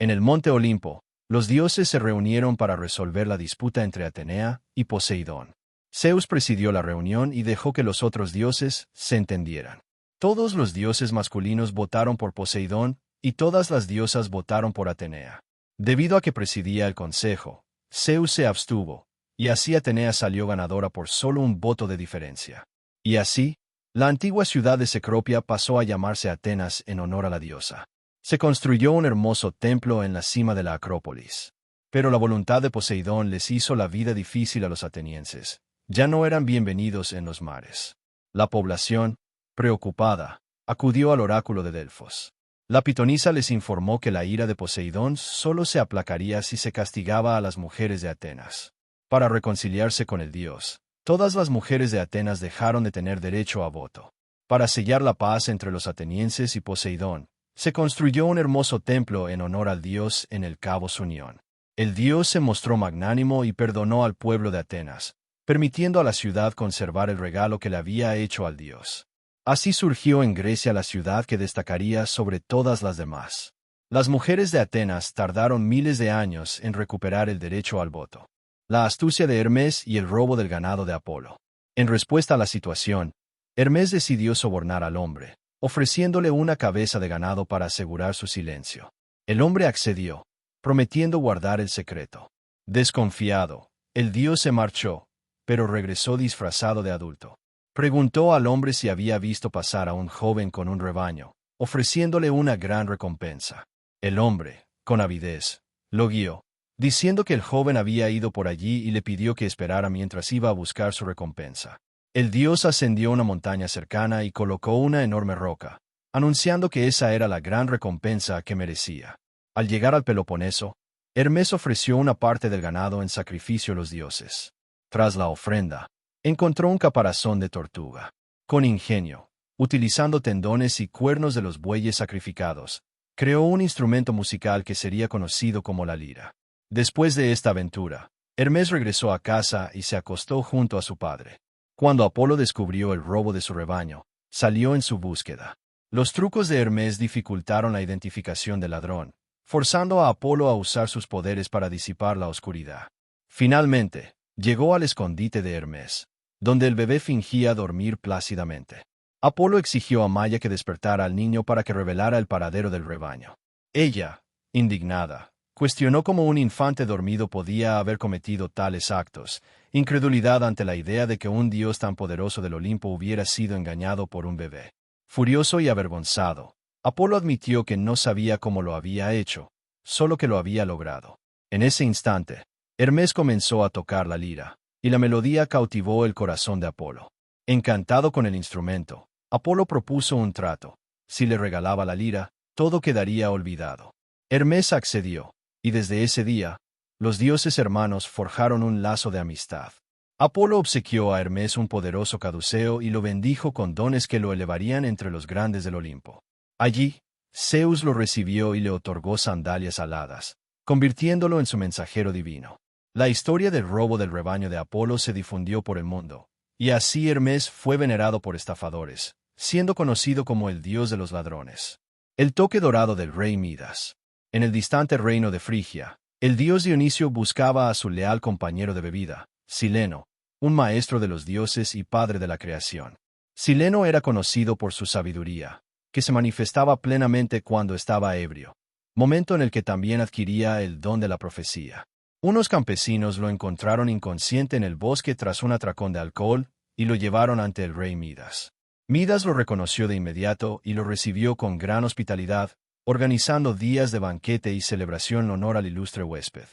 En el monte Olimpo, los dioses se reunieron para resolver la disputa entre Atenea y Poseidón. Zeus presidió la reunión y dejó que los otros dioses se entendieran. Todos los dioses masculinos votaron por Poseidón y todas las diosas votaron por Atenea. Debido a que presidía el consejo, Zeus se abstuvo, y así Atenea salió ganadora por solo un voto de diferencia. Y así, la antigua ciudad de Cecropia pasó a llamarse Atenas en honor a la diosa. Se construyó un hermoso templo en la cima de la Acrópolis. Pero la voluntad de Poseidón les hizo la vida difícil a los atenienses. Ya no eran bienvenidos en los mares. La población, preocupada, acudió al oráculo de Delfos. La pitonisa les informó que la ira de Poseidón solo se aplacaría si se castigaba a las mujeres de Atenas. Para reconciliarse con el dios, todas las mujeres de Atenas dejaron de tener derecho a voto. Para sellar la paz entre los atenienses y Poseidón, se construyó un hermoso templo en honor al dios en el Cabo Sunión. El dios se mostró magnánimo y perdonó al pueblo de Atenas, permitiendo a la ciudad conservar el regalo que le había hecho al dios. Así surgió en Grecia la ciudad que destacaría sobre todas las demás. Las mujeres de Atenas tardaron miles de años en recuperar el derecho al voto. La astucia de Hermes y el robo del ganado de Apolo. En respuesta a la situación, Hermes decidió sobornar al hombre, ofreciéndole una cabeza de ganado para asegurar su silencio. El hombre accedió, prometiendo guardar el secreto. Desconfiado, el dios se marchó, pero regresó disfrazado de adulto. Preguntó al hombre si había visto pasar a un joven con un rebaño, ofreciéndole una gran recompensa. El hombre, con avidez, lo guió, diciendo que el joven había ido por allí y le pidió que esperara mientras iba a buscar su recompensa. El dios ascendió una montaña cercana y colocó una enorme roca, anunciando que esa era la gran recompensa que merecía. Al llegar al Peloponeso, Hermes ofreció una parte del ganado en sacrificio a los dioses. Tras la ofrenda, encontró un caparazón de tortuga. Con ingenio, utilizando tendones y cuernos de los bueyes sacrificados, creó un instrumento musical que sería conocido como la lira. Después de esta aventura, Hermes regresó a casa y se acostó junto a su padre. Cuando Apolo descubrió el robo de su rebaño, salió en su búsqueda. Los trucos de Hermes dificultaron la identificación del ladrón, forzando a Apolo a usar sus poderes para disipar la oscuridad. Finalmente, llegó al escondite de Hermes, donde el bebé fingía dormir plácidamente. Apolo exigió a Maia que despertara al niño para que revelara el paradero del rebaño. Ella, indignada, cuestionó cómo un infante dormido podía haber cometido tales actos, incredulidad ante la idea de que un dios tan poderoso del Olimpo hubiera sido engañado por un bebé. Furioso y avergonzado, Apolo admitió que no sabía cómo lo había hecho, solo que lo había logrado. En ese instante, Hermes comenzó a tocar la lira, y la melodía cautivó el corazón de Apolo. Encantado con el instrumento, Apolo propuso un trato. Si le regalaba la lira, todo quedaría olvidado. Hermes accedió, y desde ese día, los dioses hermanos forjaron un lazo de amistad. Apolo obsequió a Hermes un poderoso caduceo y lo bendijo con dones que lo elevarían entre los grandes del Olimpo. Allí, Zeus lo recibió y le otorgó sandalias aladas, convirtiéndolo en su mensajero divino. La historia del robo del rebaño de Apolo se difundió por el mundo, y así Hermes fue venerado por estafadores, siendo conocido como el dios de los ladrones. El toque dorado del rey Midas. En el distante reino de Frigia, el dios Dionisio buscaba a su leal compañero de bebida, Sileno, un maestro de los dioses y padre de la creación. Sileno era conocido por su sabiduría, que se manifestaba plenamente cuando estaba ebrio, momento en el que también adquiría el don de la profecía. Unos campesinos lo encontraron inconsciente en el bosque tras un atracón de alcohol y lo llevaron ante el rey Midas. Midas lo reconoció de inmediato y lo recibió con gran hospitalidad, organizando días de banquete y celebración en honor al ilustre huésped.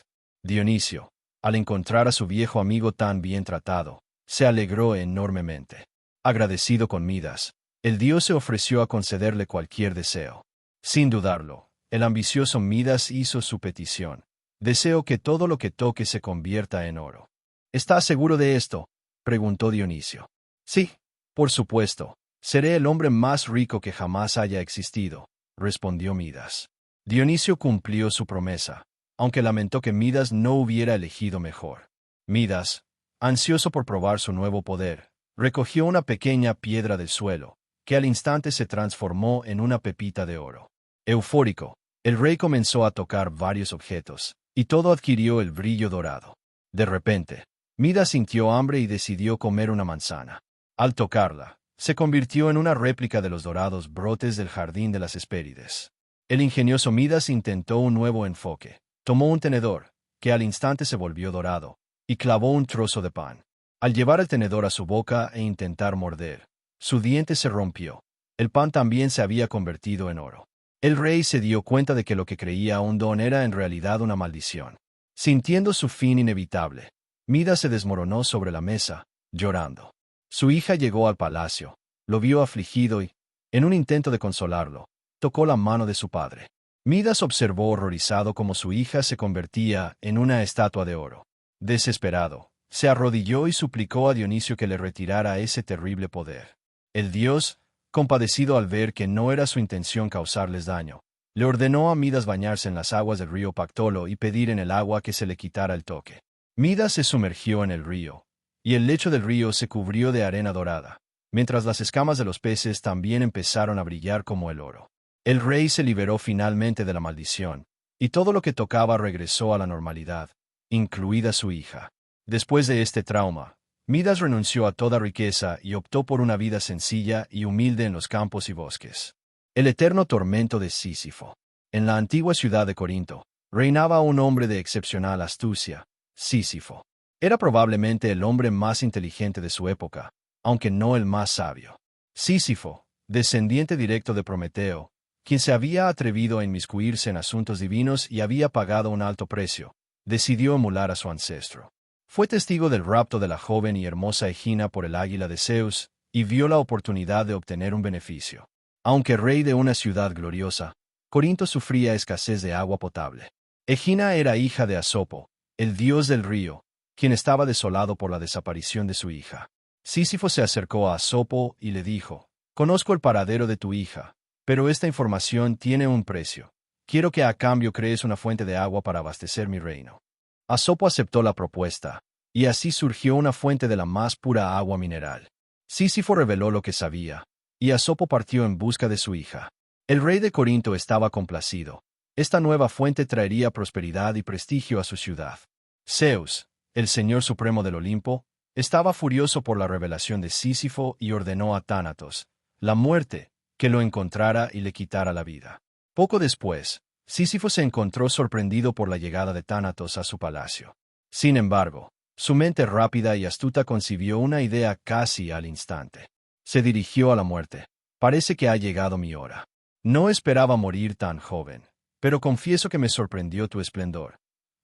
Dionisio, al encontrar a su viejo amigo tan bien tratado, se alegró enormemente. Agradecido con Midas, El dios se ofreció a concederle cualquier deseo. Sin dudarlo, el ambicioso Midas hizo su petición. Deseo que todo lo que toque se convierta en oro. ¿Estás seguro de esto?, preguntó Dionisio. Sí, por supuesto. Seré el hombre más rico que jamás haya existido, respondió Midas. Dionisio cumplió su promesa, aunque lamentó que Midas no hubiera elegido mejor. Midas, ansioso por probar su nuevo poder, recogió una pequeña piedra del suelo, que al instante se transformó en una pepita de oro. Eufórico, el rey comenzó a tocar varios objetos, y todo adquirió el brillo dorado. De repente, Midas sintió hambre y decidió comer una manzana. Al tocarla, se convirtió en una réplica de los dorados brotes del jardín de las Hespérides. El ingenioso Midas intentó un nuevo enfoque. Tomó un tenedor, que al instante se volvió dorado, y clavó un trozo de pan. Al llevar el tenedor a su boca e intentar morder, su diente se rompió. El pan también se había convertido en oro. El rey se dio cuenta de que lo que creía un don era en realidad una maldición. Sintiendo su fin inevitable, Midas se desmoronó sobre la mesa, llorando. Su hija llegó al palacio, lo vio afligido y, en un intento de consolarlo, tocó la mano de su padre. Midas observó horrorizado cómo su hija se convertía en una estatua de oro. Desesperado, se arrodilló y suplicó a Dionisio que le retirara ese terrible poder. El dios, compadecido al ver que no era su intención causarles daño, le ordenó a Midas bañarse en las aguas del río Pactolo y pedir en el agua que se le quitara el toque. Midas se sumergió en el río, y el lecho del río se cubrió de arena dorada, mientras las escamas de los peces también empezaron a brillar como el oro. El rey se liberó finalmente de la maldición, y todo lo que tocaba regresó a la normalidad, incluida su hija. Después de este trauma, Midas renunció a toda riqueza y optó por una vida sencilla y humilde en los campos y bosques. El eterno tormento de Sísifo. En la antigua ciudad de Corinto, reinaba un hombre de excepcional astucia, Sísifo. Era probablemente el hombre más inteligente de su época, aunque no el más sabio. Sísifo, descendiente directo de Prometeo, quien se había atrevido a inmiscuirse en asuntos divinos y había pagado un alto precio, decidió emular a su ancestro. Fue testigo del rapto de la joven y hermosa Egina por el águila de Zeus, y vio la oportunidad de obtener un beneficio. Aunque rey de una ciudad gloriosa, Corinto sufría escasez de agua potable. Egina era hija de Asopo, el dios del río, quien estaba desolado por la desaparición de su hija. Sísifo se acercó a Asopo y le dijo: «Conozco el paradero de tu hija, pero esta información tiene un precio. Quiero que a cambio crees una fuente de agua para abastecer mi reino». Asopo aceptó la propuesta, y así surgió una fuente de la más pura agua mineral. Sísifo reveló lo que sabía, y Asopo partió en busca de su hija. El rey de Corinto estaba complacido. Esta nueva fuente traería prosperidad y prestigio a su ciudad. Zeus, el señor supremo del Olimpo, estaba furioso por la revelación de Sísifo y ordenó a Tánatos, la muerte, que lo encontrara y le quitara la vida. Poco después, Sísifo se encontró sorprendido por la llegada de Tánatos a su palacio. Sin embargo, su mente rápida y astuta concibió una idea casi al instante. Se dirigió a la muerte. «Parece que ha llegado mi hora. No esperaba morir tan joven, pero confieso que me sorprendió tu esplendor.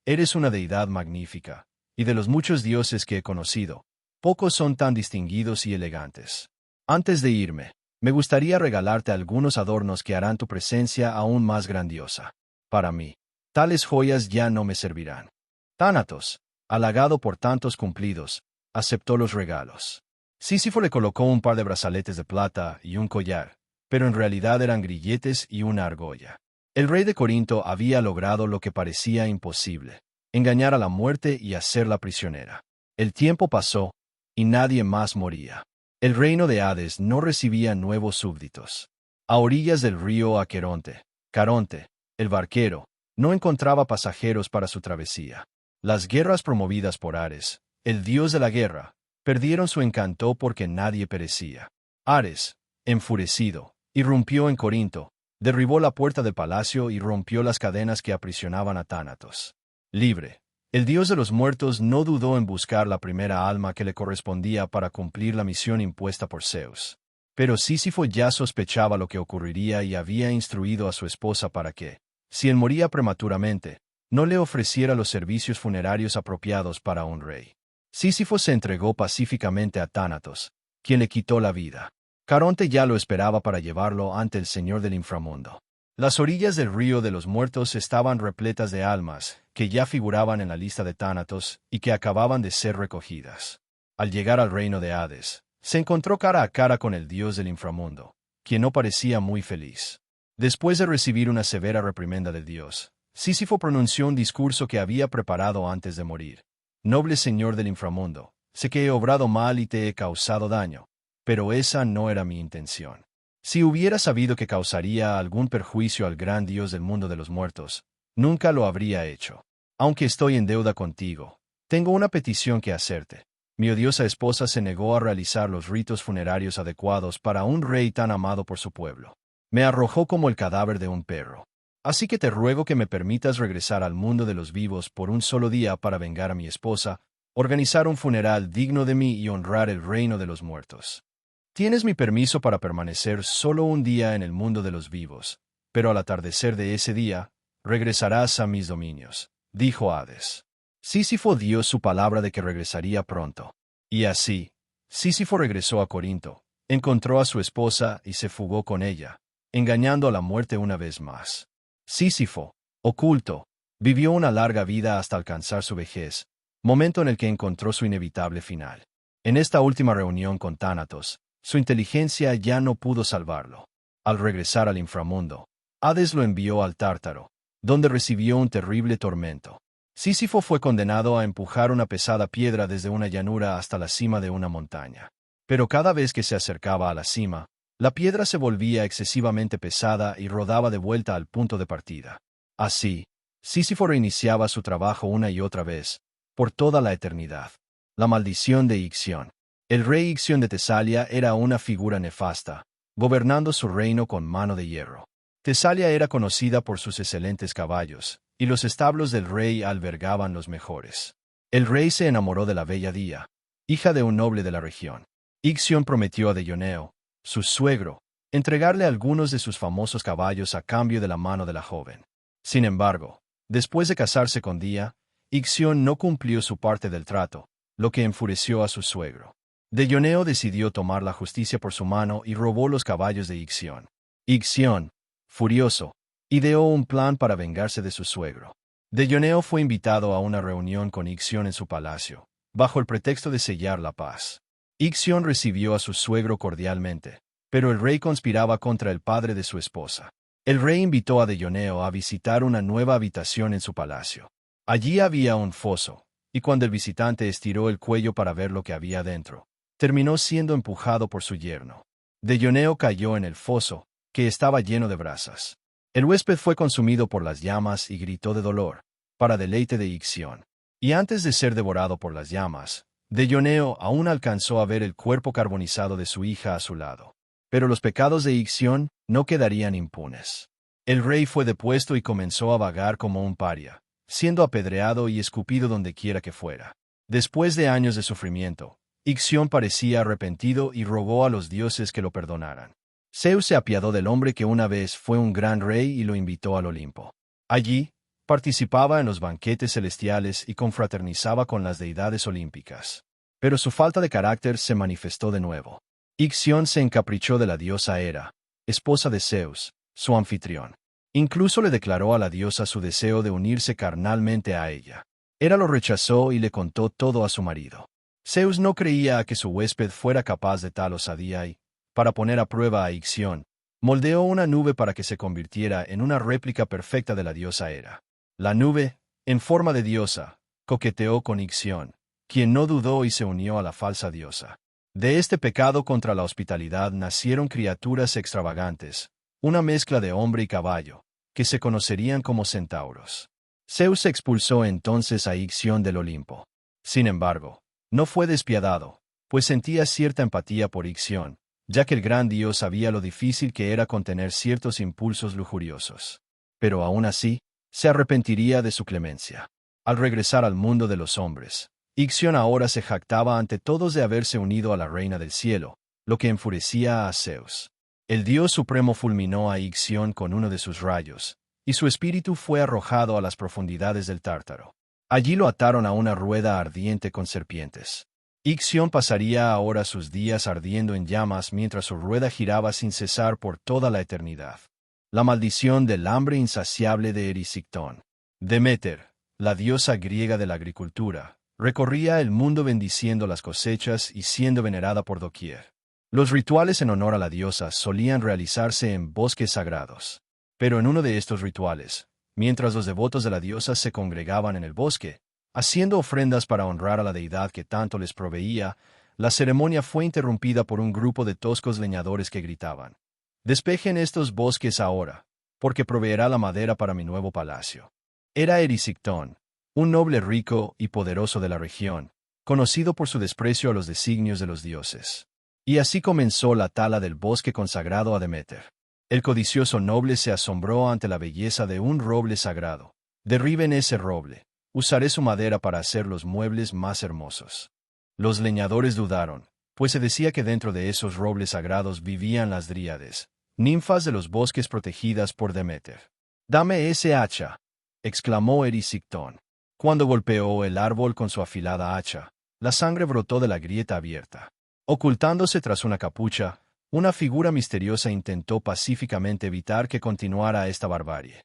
Eres una deidad magnífica, y de los muchos dioses que he conocido, pocos son tan distinguidos y elegantes. Antes de irme, me gustaría regalarte algunos adornos que harán tu presencia aún más grandiosa. Para mí, tales joyas ya no me servirán». Tánatos, halagado por tantos cumplidos, aceptó los regalos. Sísifo le colocó un par de brazaletes de plata y un collar, pero en realidad eran grilletes y una argolla. El rey de Corinto había logrado lo que parecía imposible: engañar a la muerte y hacerla prisionera. El tiempo pasó, y nadie más moría. El reino de Hades no recibía nuevos súbditos. A orillas del río Aqueronte, Caronte, el barquero, no encontraba pasajeros para su travesía. Las guerras promovidas por Ares, el dios de la guerra, perdieron su encanto porque nadie perecía. Ares, enfurecido, irrumpió en Corinto, derribó la puerta del palacio y rompió las cadenas que aprisionaban a Tánatos. Libre, el dios de los muertos no dudó en buscar la primera alma que le correspondía para cumplir la misión impuesta por Zeus. Pero Sísifo ya sospechaba lo que ocurriría y había instruido a su esposa para que, si él moría prematuramente, no le ofreciera los servicios funerarios apropiados para un rey. Sísifo se entregó pacíficamente a Tánatos, quien le quitó la vida. Caronte ya lo esperaba para llevarlo ante el Señor del inframundo. Las orillas del río de los muertos estaban repletas de almas, que ya figuraban en la lista de Tánatos y que acababan de ser recogidas. Al llegar al reino de Hades, se encontró cara a cara con el dios del inframundo, quien no parecía muy feliz. Después de recibir una severa reprimenda del dios, Sísifo pronunció un discurso que había preparado antes de morir. «Noble señor del inframundo, sé que he obrado mal y te he causado daño, pero esa no era mi intención. Si hubiera sabido que causaría algún perjuicio al gran dios del mundo de los muertos, nunca lo habría hecho. Aunque estoy en deuda contigo, tengo una petición que hacerte. Mi odiosa esposa se negó a realizar los ritos funerarios adecuados para un rey tan amado por su pueblo. Me arrojó como el cadáver de un perro. Así que te ruego que me permitas regresar al mundo de los vivos por un solo día para vengar a mi esposa, organizar un funeral digno de mí y honrar el reino de los muertos. Tienes mi permiso para permanecer solo un día en el mundo de los vivos, pero al atardecer de ese día, regresarás a mis dominios», dijo Hades. Sísifo dio su palabra de que regresaría pronto. Y así, Sísifo regresó a Corinto, encontró a su esposa y se fugó con ella, engañando a la muerte una vez más. Sísifo, oculto, vivió una larga vida hasta alcanzar su vejez, momento en el que encontró su inevitable final. En esta última reunión con Tánatos, su inteligencia ya no pudo salvarlo. Al regresar al inframundo, Hades lo envió al Tártaro, donde recibió un terrible tormento. Sísifo fue condenado a empujar una pesada piedra desde una llanura hasta la cima de una montaña. Pero cada vez que se acercaba a la cima, la piedra se volvía excesivamente pesada y rodaba de vuelta al punto de partida. Así, Sísifo reiniciaba su trabajo una y otra vez, por toda la eternidad. La maldición de Ixión. El rey Ixión de Tesalia era una figura nefasta, gobernando su reino con mano de hierro. Tesalia era conocida por sus excelentes caballos, y los establos del rey albergaban los mejores. El rey se enamoró de la bella Día, hija de un noble de la región. Ixión prometió a Deioneo, su suegro, entregarle algunos de sus famosos caballos a cambio de la mano de la joven. Sin embargo, después de casarse con Día, Ixión no cumplió su parte del trato, lo que enfureció a su suegro. Deioneo decidió tomar la justicia por su mano y robó los caballos de Ixión. Ixión, furioso, ideó un plan para vengarse de su suegro. Deioneo fue invitado a una reunión con Ixión en su palacio, bajo el pretexto de sellar la paz. Ixión recibió a su suegro cordialmente, pero el rey conspiraba contra el padre de su esposa. El rey invitó a Deioneo a visitar una nueva habitación en su palacio. Allí había un foso, y cuando el visitante estiró el cuello para ver lo que había dentro, terminó siendo empujado por su yerno. Deioneo cayó en el foso, que estaba lleno de brasas. El huésped fue consumido por las llamas y gritó de dolor, para deleite de Ixión. Y antes de ser devorado por las llamas, Deioneo aún alcanzó a ver el cuerpo carbonizado de su hija a su lado. Pero los pecados de Ixión no quedarían impunes. El rey fue depuesto y comenzó a vagar como un paria, siendo apedreado y escupido donde quiera que fuera. Después de años de sufrimiento, Ixión parecía arrepentido y rogó a los dioses que lo perdonaran. Zeus se apiadó del hombre que una vez fue un gran rey y lo invitó al Olimpo. Allí, participaba en los banquetes celestiales y confraternizaba con las deidades olímpicas. Pero su falta de carácter se manifestó de nuevo. Ixión se encaprichó de la diosa Hera, esposa de Zeus, su anfitrión. Incluso le declaró a la diosa su deseo de unirse carnalmente a ella. Hera lo rechazó y le contó todo a su marido. Zeus no creía que su huésped fuera capaz de tal osadía y, para poner a prueba a Ixión, moldeó una nube para que se convirtiera en una réplica perfecta de la diosa Hera. La nube, en forma de diosa, coqueteó con Ixión, quien no dudó y se unió a la falsa diosa. De este pecado contra la hospitalidad nacieron criaturas extravagantes, una mezcla de hombre y caballo, que se conocerían como centauros. Zeus expulsó entonces a Ixión del Olimpo. Sin embargo, no fue despiadado, pues sentía cierta empatía por Ixión, ya que el gran dios sabía lo difícil que era contener ciertos impulsos lujuriosos. Pero aún así, se arrepentiría de su clemencia. Al regresar al mundo de los hombres, Ixión ahora se jactaba ante todos de haberse unido a la reina del cielo, lo que enfurecía a Zeus. El dios supremo fulminó a Ixión con uno de sus rayos, y su espíritu fue arrojado a las profundidades del Tártaro. Allí lo ataron a una rueda ardiente con serpientes. Ixión pasaría ahora sus días ardiendo en llamas mientras su rueda giraba sin cesar por toda la eternidad. La maldición del hambre insaciable de Erisictón. Deméter, la diosa griega de la agricultura, recorría el mundo bendiciendo las cosechas y siendo venerada por doquier. Los rituales en honor a la diosa solían realizarse en bosques sagrados. Pero en uno de estos rituales, mientras los devotos de la diosa se congregaban en el bosque, haciendo ofrendas para honrar a la deidad que tanto les proveía, la ceremonia fue interrumpida por un grupo de toscos leñadores que gritaban: «Despejen estos bosques ahora, porque proveerá la madera para mi nuevo palacio». Era Erisictón, un noble rico y poderoso de la región, conocido por su desprecio a los designios de los dioses. Y así comenzó la tala del bosque consagrado a Deméter. El codicioso noble se asombró ante la belleza de un roble sagrado. «Derriben ese roble. Usaré su madera para hacer los muebles más hermosos». Los leñadores dudaron, pues se decía que dentro de esos robles sagrados vivían las dríades, ninfas de los bosques protegidas por Deméter. «Dame ese hacha», exclamó Erisictón. Cuando golpeó el árbol con su afilada hacha, la sangre brotó de la grieta abierta. Ocultándose tras una capucha, una figura misteriosa intentó pacíficamente evitar que continuara esta barbarie.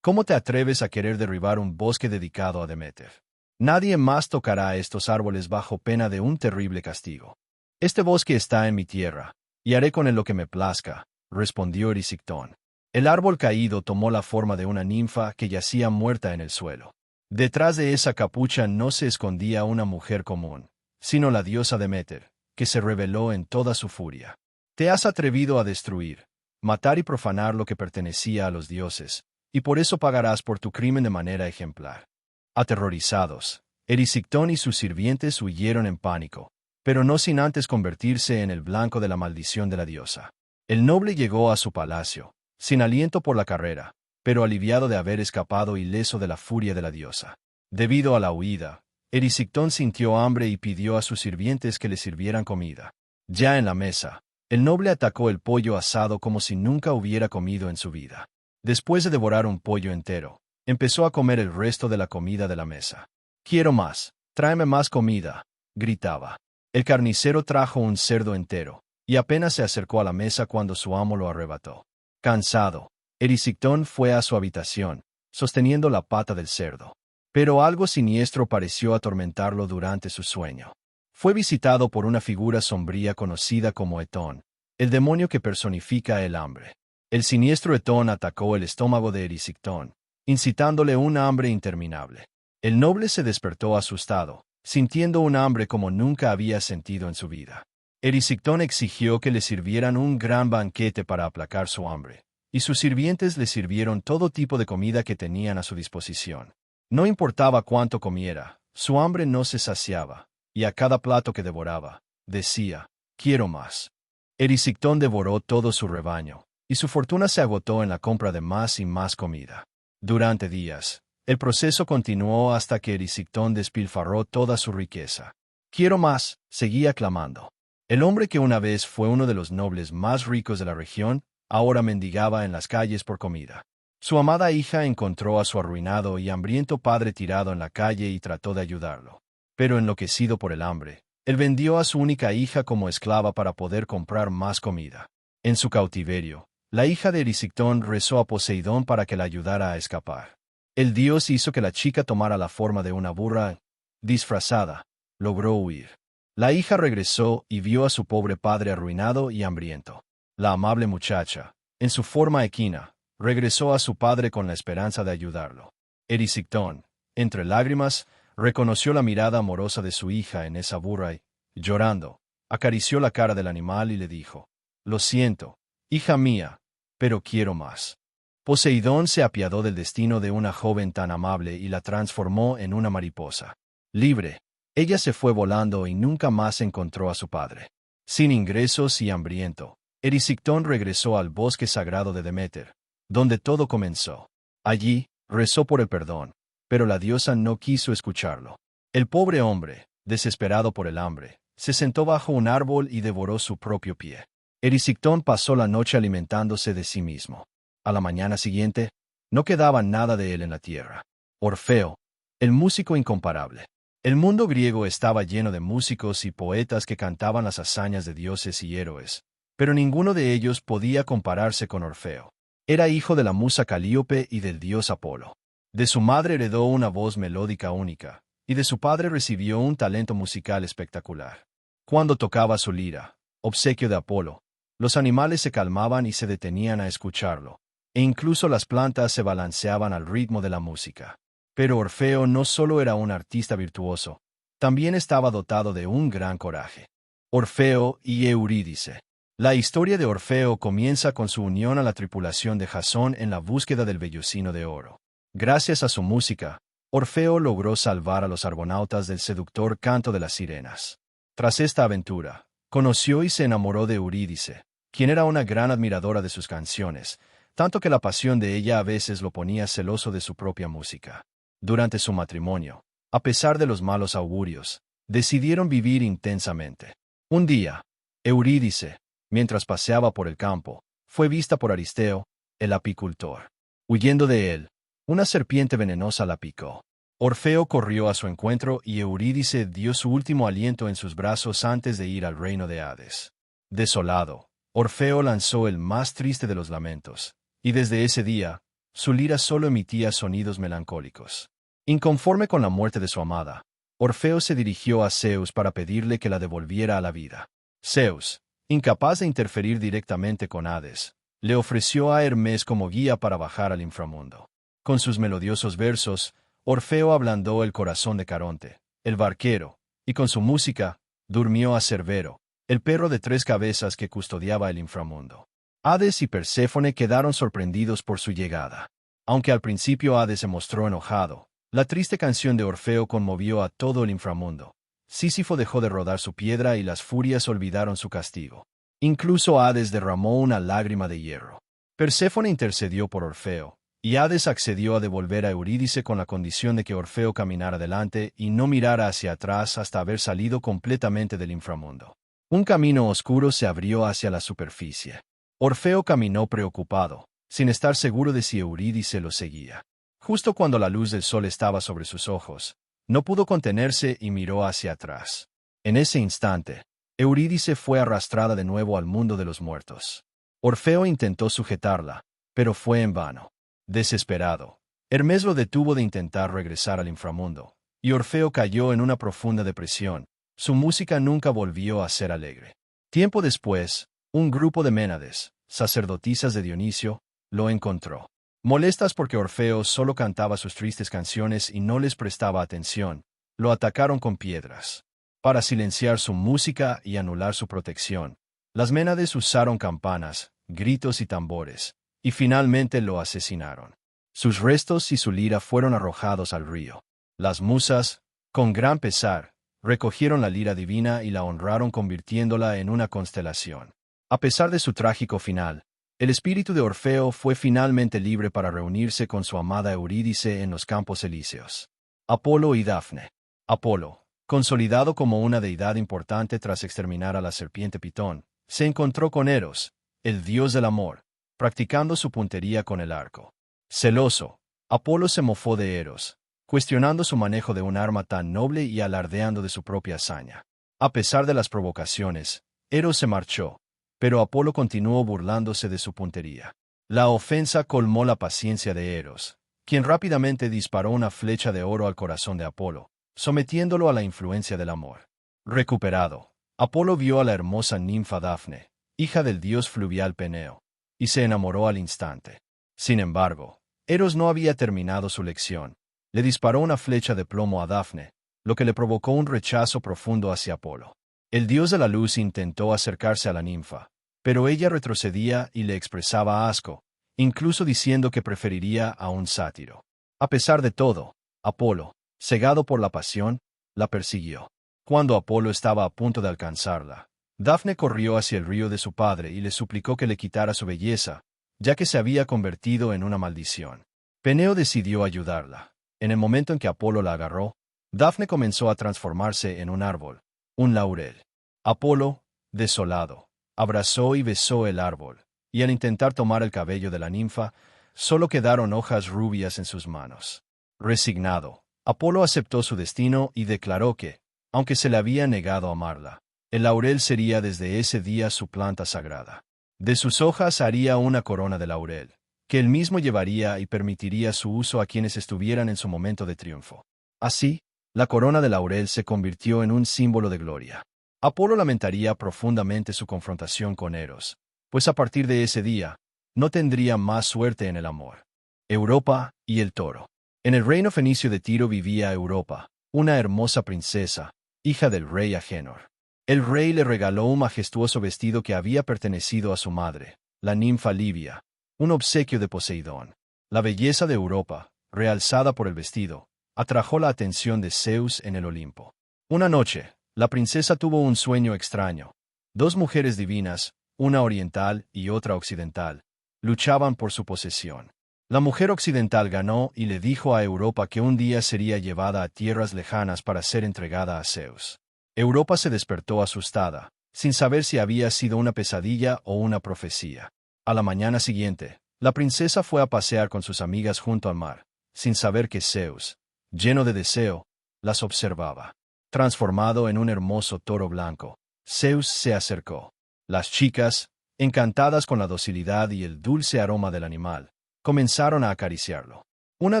«¿Cómo te atreves a querer derribar un bosque dedicado a Deméter? Nadie más tocará estos árboles bajo pena de un terrible castigo. Este bosque está en mi tierra, y haré con él lo que me plazca», respondió Erisictón. El árbol caído tomó la forma de una ninfa que yacía muerta en el suelo. Detrás de esa capucha no se escondía una mujer común, sino la diosa Deméter, que se reveló en toda su furia. «Te has atrevido a destruir, matar y profanar lo que pertenecía a los dioses, y por eso pagarás por tu crimen de manera ejemplar». Aterrorizados, Erisictón y sus sirvientes huyeron en pánico, pero no sin antes convertirse en el blanco de la maldición de la diosa. El noble llegó a su palacio, sin aliento por la carrera, pero aliviado de haber escapado ileso de la furia de la diosa. Debido a la huida, Erisictón sintió hambre y pidió a sus sirvientes que le sirvieran comida. Ya en la mesa, el noble atacó el pollo asado como si nunca hubiera comido en su vida. Después de devorar un pollo entero, empezó a comer el resto de la comida de la mesa. «Quiero más, tráeme más comida», gritaba. El carnicero trajo un cerdo entero, y apenas se acercó a la mesa cuando su amo lo arrebató. Cansado, Erisictón fue a su habitación, sosteniendo la pata del cerdo. Pero algo siniestro pareció atormentarlo durante su sueño. Fue visitado por una figura sombría conocida como Etón, el demonio que personifica el hambre. El siniestro Etón atacó el estómago de Erisictón, incitándole un hambre interminable. El noble se despertó asustado, sintiendo un hambre como nunca había sentido en su vida. Erisictón exigió que le sirvieran un gran banquete para aplacar su hambre, y sus sirvientes le sirvieron todo tipo de comida que tenían a su disposición. No importaba cuánto comiera, su hambre no se saciaba, y a cada plato que devoraba, decía: «Quiero más». Erisictón devoró todo su rebaño, y su fortuna se agotó en la compra de más y más comida. Durante días, el proceso continuó hasta que Erisictón despilfarró toda su riqueza. «Quiero más», seguía clamando. El hombre que una vez fue uno de los nobles más ricos de la región, ahora mendigaba en las calles por comida. Su amada hija encontró a su arruinado y hambriento padre tirado en la calle y trató de ayudarlo. Pero enloquecido por el hambre, él vendió a su única hija como esclava para poder comprar más comida. En su cautiverio, la hija de Erisictón rezó a Poseidón para que la ayudara a escapar. El dios hizo que la chica tomara la forma de una burra disfrazada. Logró huir. La hija regresó y vio a su pobre padre arruinado y hambriento. La amable muchacha, en su forma equina, regresó a su padre con la esperanza de ayudarlo. Erisictón, entre lágrimas, reconoció la mirada amorosa de su hija en esa burra y, llorando, acarició la cara del animal y le dijo: «Lo siento, hija mía, pero quiero más». Poseidón se apiadó del destino de una joven tan amable y la transformó en una mariposa. Libre, ella se fue volando y nunca más encontró a su padre. Sin ingresos y hambriento, Erisictón regresó al bosque sagrado de Deméter, donde todo comenzó. Allí, rezó por el perdón, pero la diosa no quiso escucharlo. El pobre hombre, desesperado por el hambre, se sentó bajo un árbol y devoró su propio pie. Erisictón pasó la noche alimentándose de sí mismo. A la mañana siguiente, no quedaba nada de él en la tierra. Orfeo, el músico incomparable, El mundo griego estaba lleno de músicos y poetas que cantaban las hazañas de dioses y héroes, pero ninguno de ellos podía compararse con Orfeo. Era hijo de la musa Calíope y del dios Apolo. De su madre heredó una voz melódica única, y de su padre recibió un talento musical espectacular. Cuando tocaba su lira, obsequio de Apolo, los animales se calmaban y se detenían a escucharlo, e incluso las plantas se balanceaban al ritmo de la música. Pero Orfeo no solo era un artista virtuoso, también estaba dotado de un gran coraje. Orfeo y Eurídice. La historia de Orfeo comienza con su unión a la tripulación de Jasón en la búsqueda del vellocino de oro. Gracias a su música, Orfeo logró salvar a los argonautas del seductor canto de las sirenas. Tras esta aventura, conoció y se enamoró de Eurídice, quien era una gran admiradora de sus canciones, tanto que la pasión de ella a veces lo ponía celoso de su propia música. Durante su matrimonio, a pesar de los malos augurios, decidieron vivir intensamente. Un día, Eurídice, mientras paseaba por el campo, fue vista por Aristeo, el apicultor. Huyendo de él, una serpiente venenosa la picó. Orfeo corrió a su encuentro y Eurídice dio su último aliento en sus brazos antes de ir al reino de Hades. Desolado, Orfeo lanzó el más triste de los lamentos, y desde ese día, su lira solo emitía sonidos melancólicos. Inconforme con la muerte de su amada, Orfeo se dirigió a Zeus para pedirle que la devolviera a la vida. Zeus, incapaz de interferir directamente con Hades, le ofreció a Hermes como guía para bajar al inframundo. Con sus melodiosos versos, Orfeo ablandó el corazón de Caronte, el barquero, y con su música, durmió a Cerbero, el perro de 3 cabezas que custodiaba el inframundo. Hades y Perséfone quedaron sorprendidos por su llegada. Aunque al principio Hades se mostró enojado, la triste canción de Orfeo conmovió a todo el inframundo. Sísifo dejó de rodar su piedra y las furias olvidaron su castigo. Incluso Hades derramó una lágrima de hierro. Perséfone intercedió por Orfeo, y Hades accedió a devolver a Eurídice con la condición de que Orfeo caminara adelante y no mirara hacia atrás hasta haber salido completamente del inframundo. Un camino oscuro se abrió hacia la superficie. Orfeo caminó preocupado, sin estar seguro de si Eurídice lo seguía. Justo cuando la luz del sol estaba sobre sus ojos, no pudo contenerse y miró hacia atrás. En ese instante, Eurídice fue arrastrada de nuevo al mundo de los muertos. Orfeo intentó sujetarla, pero fue en vano. Desesperado, Hermes lo detuvo de intentar regresar al inframundo, y Orfeo cayó en una profunda depresión. Su música nunca volvió a ser alegre. Tiempo después, un grupo de Ménades, sacerdotisas de Dionisio, lo encontró. Molestas porque Orfeo solo cantaba sus tristes canciones y no les prestaba atención, lo atacaron con piedras. Para silenciar su música y anular su protección, las Ménades usaron campanas, gritos y tambores, y finalmente lo asesinaron. Sus restos y su lira fueron arrojados al río. Las musas, con gran pesar, recogieron la lira divina y la honraron convirtiéndola en una constelación. A pesar de su trágico final, el espíritu de Orfeo fue finalmente libre para reunirse con su amada Eurídice en los campos elíseos. Apolo y Dafne. Apolo, consolidado como una deidad importante tras exterminar a la serpiente Pitón, se encontró con Eros, el dios del amor, practicando su puntería con el arco. Celoso, Apolo se mofó de Eros, cuestionando su manejo de un arma tan noble y alardeando de su propia hazaña. A pesar de las provocaciones, Eros se marchó, pero Apolo continuó burlándose de su puntería. La ofensa colmó la paciencia de Eros, quien rápidamente disparó una flecha de oro al corazón de Apolo, sometiéndolo a la influencia del amor. Recuperado, Apolo vio a la hermosa ninfa Dafne, hija del dios fluvial Peneo, y se enamoró al instante. Sin embargo, Eros no había terminado su lección. Le disparó una flecha de plomo a Dafne, lo que le provocó un rechazo profundo hacia Apolo. El dios de la luz intentó acercarse a la ninfa, pero ella retrocedía y le expresaba asco, incluso diciendo que preferiría a un sátiro. A pesar de todo, Apolo, cegado por la pasión, la persiguió. Cuando Apolo estaba a punto de alcanzarla, Dafne corrió hacia el río de su padre y le suplicó que le quitara su belleza, ya que se había convertido en una maldición. Peneo decidió ayudarla. En el momento en que Apolo la agarró, Dafne comenzó a transformarse en un árbol, un laurel. Apolo, desolado, abrazó y besó el árbol, y al intentar tomar el cabello de la ninfa, solo quedaron hojas rubias en sus manos. Resignado, Apolo aceptó su destino y declaró que, aunque se le había negado amarla, el laurel sería desde ese día su planta sagrada. De sus hojas haría una corona de laurel, que él mismo llevaría y permitiría su uso a quienes estuvieran en su momento de triunfo. Así, la corona de laurel se convirtió en un símbolo de gloria. Apolo lamentaría profundamente su confrontación con Eros, pues a partir de ese día, no tendría más suerte en el amor. Europa y el toro. En el reino fenicio de Tiro vivía Europa, una hermosa princesa, hija del rey Agénor. El rey le regaló un majestuoso vestido que había pertenecido a su madre, la ninfa Livia, un obsequio de Poseidón. La belleza de Europa, realzada por el vestido, atrajo la atención de Zeus en el Olimpo. Una noche, la princesa tuvo un sueño extraño. Dos mujeres divinas, una oriental y otra occidental, luchaban por su posesión. La mujer occidental ganó y le dijo a Europa que un día sería llevada a tierras lejanas para ser entregada a Zeus. Europa se despertó asustada, sin saber si había sido una pesadilla o una profecía. A la mañana siguiente, la princesa fue a pasear con sus amigas junto al mar, sin saber que Zeus, lleno de deseo, las observaba. Transformado en un hermoso toro blanco, Zeus se acercó. Las chicas, encantadas con la docilidad y el dulce aroma del animal, comenzaron a acariciarlo. Una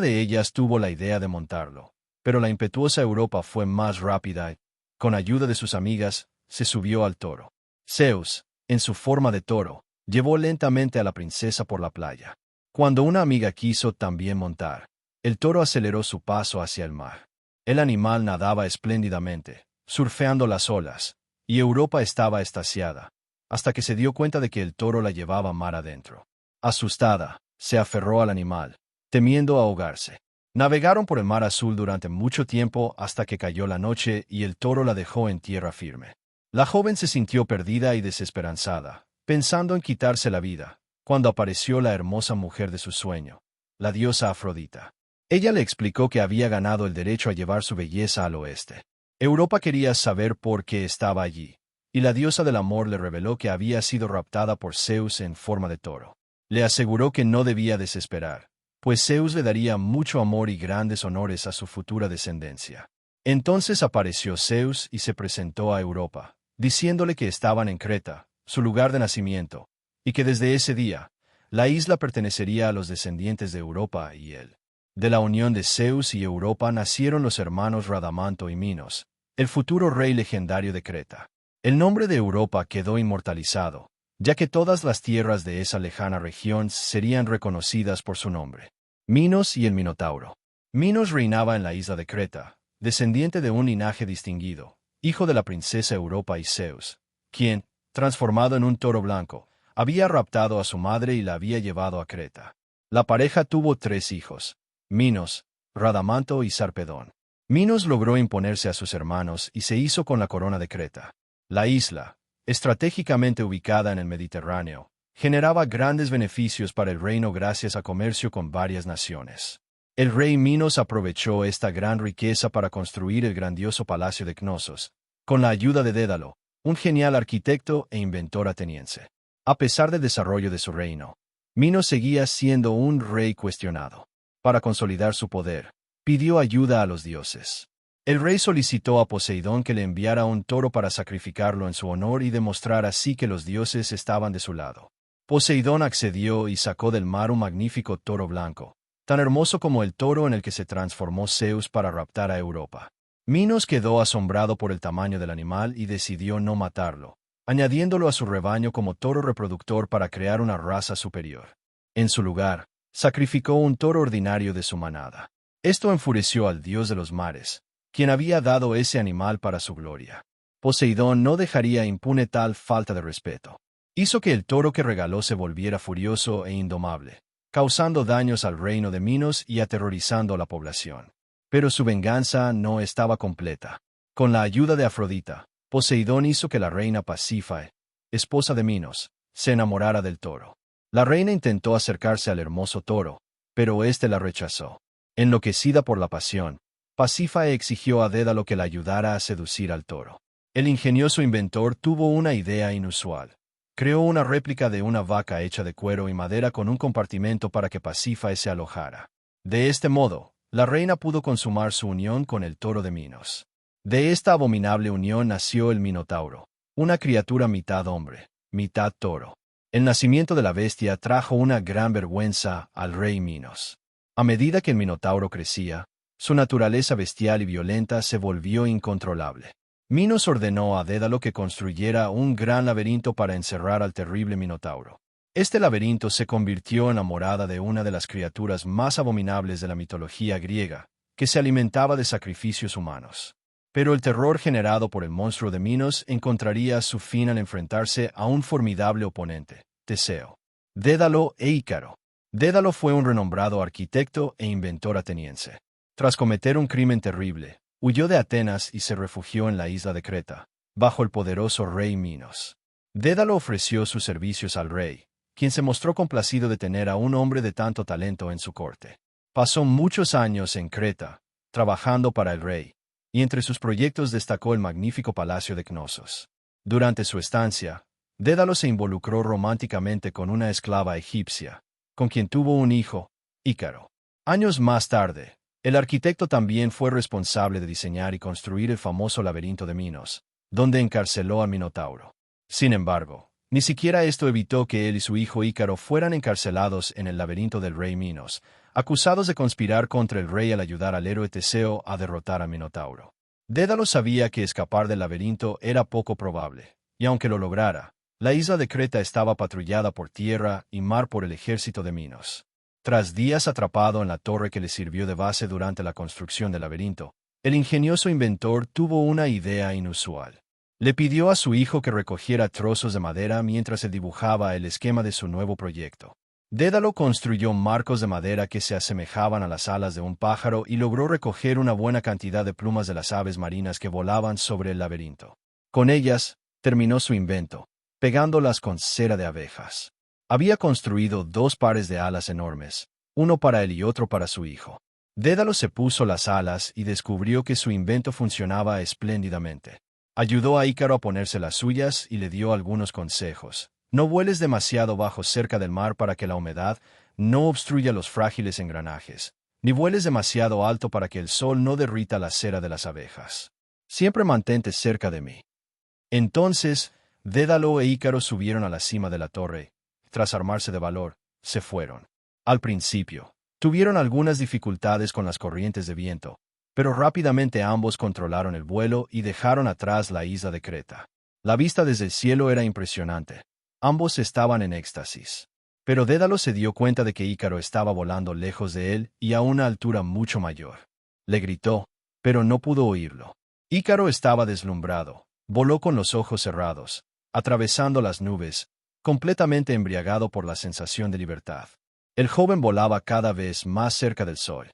de ellas tuvo la idea de montarlo, pero la impetuosa Europa fue más rápida y, con ayuda de sus amigas, se subió al toro. Zeus, en su forma de toro, llevó lentamente a la princesa por la playa. Cuando una amiga quiso también montar, el toro aceleró su paso hacia el mar. El animal nadaba espléndidamente, surfeando las olas, y Europa estaba extasiada, hasta que se dio cuenta de que el toro la llevaba mar adentro. Asustada, se aferró al animal, temiendo ahogarse. Navegaron por el mar azul durante mucho tiempo hasta que cayó la noche y el toro la dejó en tierra firme. La joven se sintió perdida y desesperanzada, pensando en quitarse la vida, cuando apareció la hermosa mujer de su sueño, la diosa Afrodita. Ella le explicó que había ganado el derecho a llevar su belleza al oeste. Europa quería saber por qué estaba allí, y la diosa del amor le reveló que había sido raptada por Zeus en forma de toro. Le aseguró que no debía desesperar, pues Zeus le daría mucho amor y grandes honores a su futura descendencia. Entonces apareció Zeus y se presentó a Europa, diciéndole que estaban en Creta, su lugar de nacimiento, y que desde ese día, la isla pertenecería a los descendientes de Europa y él. De la unión de Zeus y Europa nacieron los hermanos Radamanto y Minos, el futuro rey legendario de Creta. El nombre de Europa quedó inmortalizado, ya que todas las tierras de esa lejana región serían reconocidas por su nombre. Minos y el Minotauro. Minos reinaba en la isla de Creta, descendiente de un linaje distinguido, hijo de la princesa Europa y Zeus, quien, transformado en un toro blanco, había raptado a su madre y la había llevado a Creta. La pareja tuvo 3 hijos, Minos, Radamanto y Sarpedón. Minos logró imponerse a sus hermanos y se hizo con la corona de Creta. La isla, estratégicamente ubicada en el Mediterráneo, generaba grandes beneficios para el reino gracias a comercio con varias naciones. El rey Minos aprovechó esta gran riqueza para construir el grandioso palacio de Cnosos, con la ayuda de Dédalo, un genial arquitecto e inventor ateniense. A pesar del desarrollo de su reino, Minos seguía siendo un rey cuestionado. Para consolidar su poder, pidió ayuda a los dioses. El rey solicitó a Poseidón que le enviara un toro para sacrificarlo en su honor y demostrar así que los dioses estaban de su lado. Poseidón accedió y sacó del mar un magnífico toro blanco, tan hermoso como el toro en el que se transformó Zeus para raptar a Europa. Minos quedó asombrado por el tamaño del animal y decidió no matarlo, añadiéndolo a su rebaño como toro reproductor para crear una raza superior. En su lugar, sacrificó un toro ordinario de su manada. Esto enfureció al dios de los mares, quien había dado ese animal para su gloria. Poseidón no dejaría impune tal falta de respeto. Hizo que el toro que regaló se volviera furioso e indomable, causando daños al reino de Minos y aterrorizando a la población. Pero su venganza no estaba completa. Con la ayuda de Afrodita, Poseidón hizo que la reina Pasífae, esposa de Minos, se enamorara del toro. La reina intentó acercarse al hermoso toro, pero éste la rechazó. Enloquecida por la pasión, Pasífae exigió a Dédalo que la ayudara a seducir al toro. El ingenioso inventor tuvo una idea inusual. Creó una réplica de una vaca hecha de cuero y madera con un compartimento para que Pasífae se alojara. De este modo, la reina pudo consumar su unión con el toro de Minos. De esta abominable unión nació el Minotauro, una criatura mitad hombre, mitad toro. El nacimiento de la bestia trajo una gran vergüenza al rey Minos. A medida que el Minotauro crecía, su naturaleza bestial y violenta se volvió incontrolable. Minos ordenó a Dédalo que construyera un gran laberinto para encerrar al terrible Minotauro. Este laberinto se convirtió en la morada de una de las criaturas más abominables de la mitología griega, que se alimentaba de sacrificios humanos. Pero el terror generado por el monstruo de Minos encontraría su fin al enfrentarse a un formidable oponente, Teseo, Dédalo e Ícaro. Dédalo fue un renombrado arquitecto e inventor ateniense. Tras cometer un crimen terrible, huyó de Atenas y se refugió en la isla de Creta, bajo el poderoso rey Minos. Dédalo ofreció sus servicios al rey, quien se mostró complacido de tener a un hombre de tanto talento en su corte. Pasó muchos años en Creta, trabajando para el rey, y entre sus proyectos destacó el magnífico palacio de Cnosos. Durante su estancia, Dédalo se involucró románticamente con una esclava egipcia, con quien tuvo un hijo, Ícaro. Años más tarde, el arquitecto también fue responsable de diseñar y construir el famoso laberinto de Minos, donde encarceló al Minotauro. Sin embargo, ni siquiera esto evitó que él y su hijo Ícaro fueran encarcelados en el laberinto del rey Minos, acusados de conspirar contra el rey al ayudar al héroe Teseo a derrotar al Minotauro. Dédalo sabía que escapar del laberinto era poco probable, y aunque lo lograra, la isla de Creta estaba patrullada por tierra y mar por el ejército de Minos. Tras días atrapado en la torre que le sirvió de base durante la construcción del laberinto, el ingenioso inventor tuvo una idea inusual. Le pidió a su hijo que recogiera trozos de madera mientras él dibujaba el esquema de su nuevo proyecto. Dédalo construyó marcos de madera que se asemejaban a las alas de un pájaro y logró recoger una buena cantidad de plumas de las aves marinas que volaban sobre el laberinto. Con ellas, terminó su invento, pegándolas con cera de abejas. Había construido 2 pares de alas enormes, uno para él y otro para su hijo. Dédalo se puso las alas y descubrió que su invento funcionaba espléndidamente. Ayudó a Ícaro a ponerse las suyas y le dio algunos consejos. No vueles demasiado bajo cerca del mar para que la humedad no obstruya los frágiles engranajes, ni vueles demasiado alto para que el sol no derrita la cera de las abejas. Siempre mantente cerca de mí. Entonces, Dédalo e Ícaro subieron a la cima de la torre. Tras armarse de valor, se fueron. Al principio, tuvieron algunas dificultades con las corrientes de viento, pero rápidamente ambos controlaron el vuelo y dejaron atrás la isla de Creta. La vista desde el cielo era impresionante. Ambos estaban en éxtasis. Pero Dédalo se dio cuenta de que Ícaro estaba volando lejos de él y a una altura mucho mayor. Le gritó, pero no pudo oírlo. Ícaro estaba deslumbrado, voló con los ojos cerrados, atravesando las nubes, completamente embriagado por la sensación de libertad. El joven volaba cada vez más cerca del sol.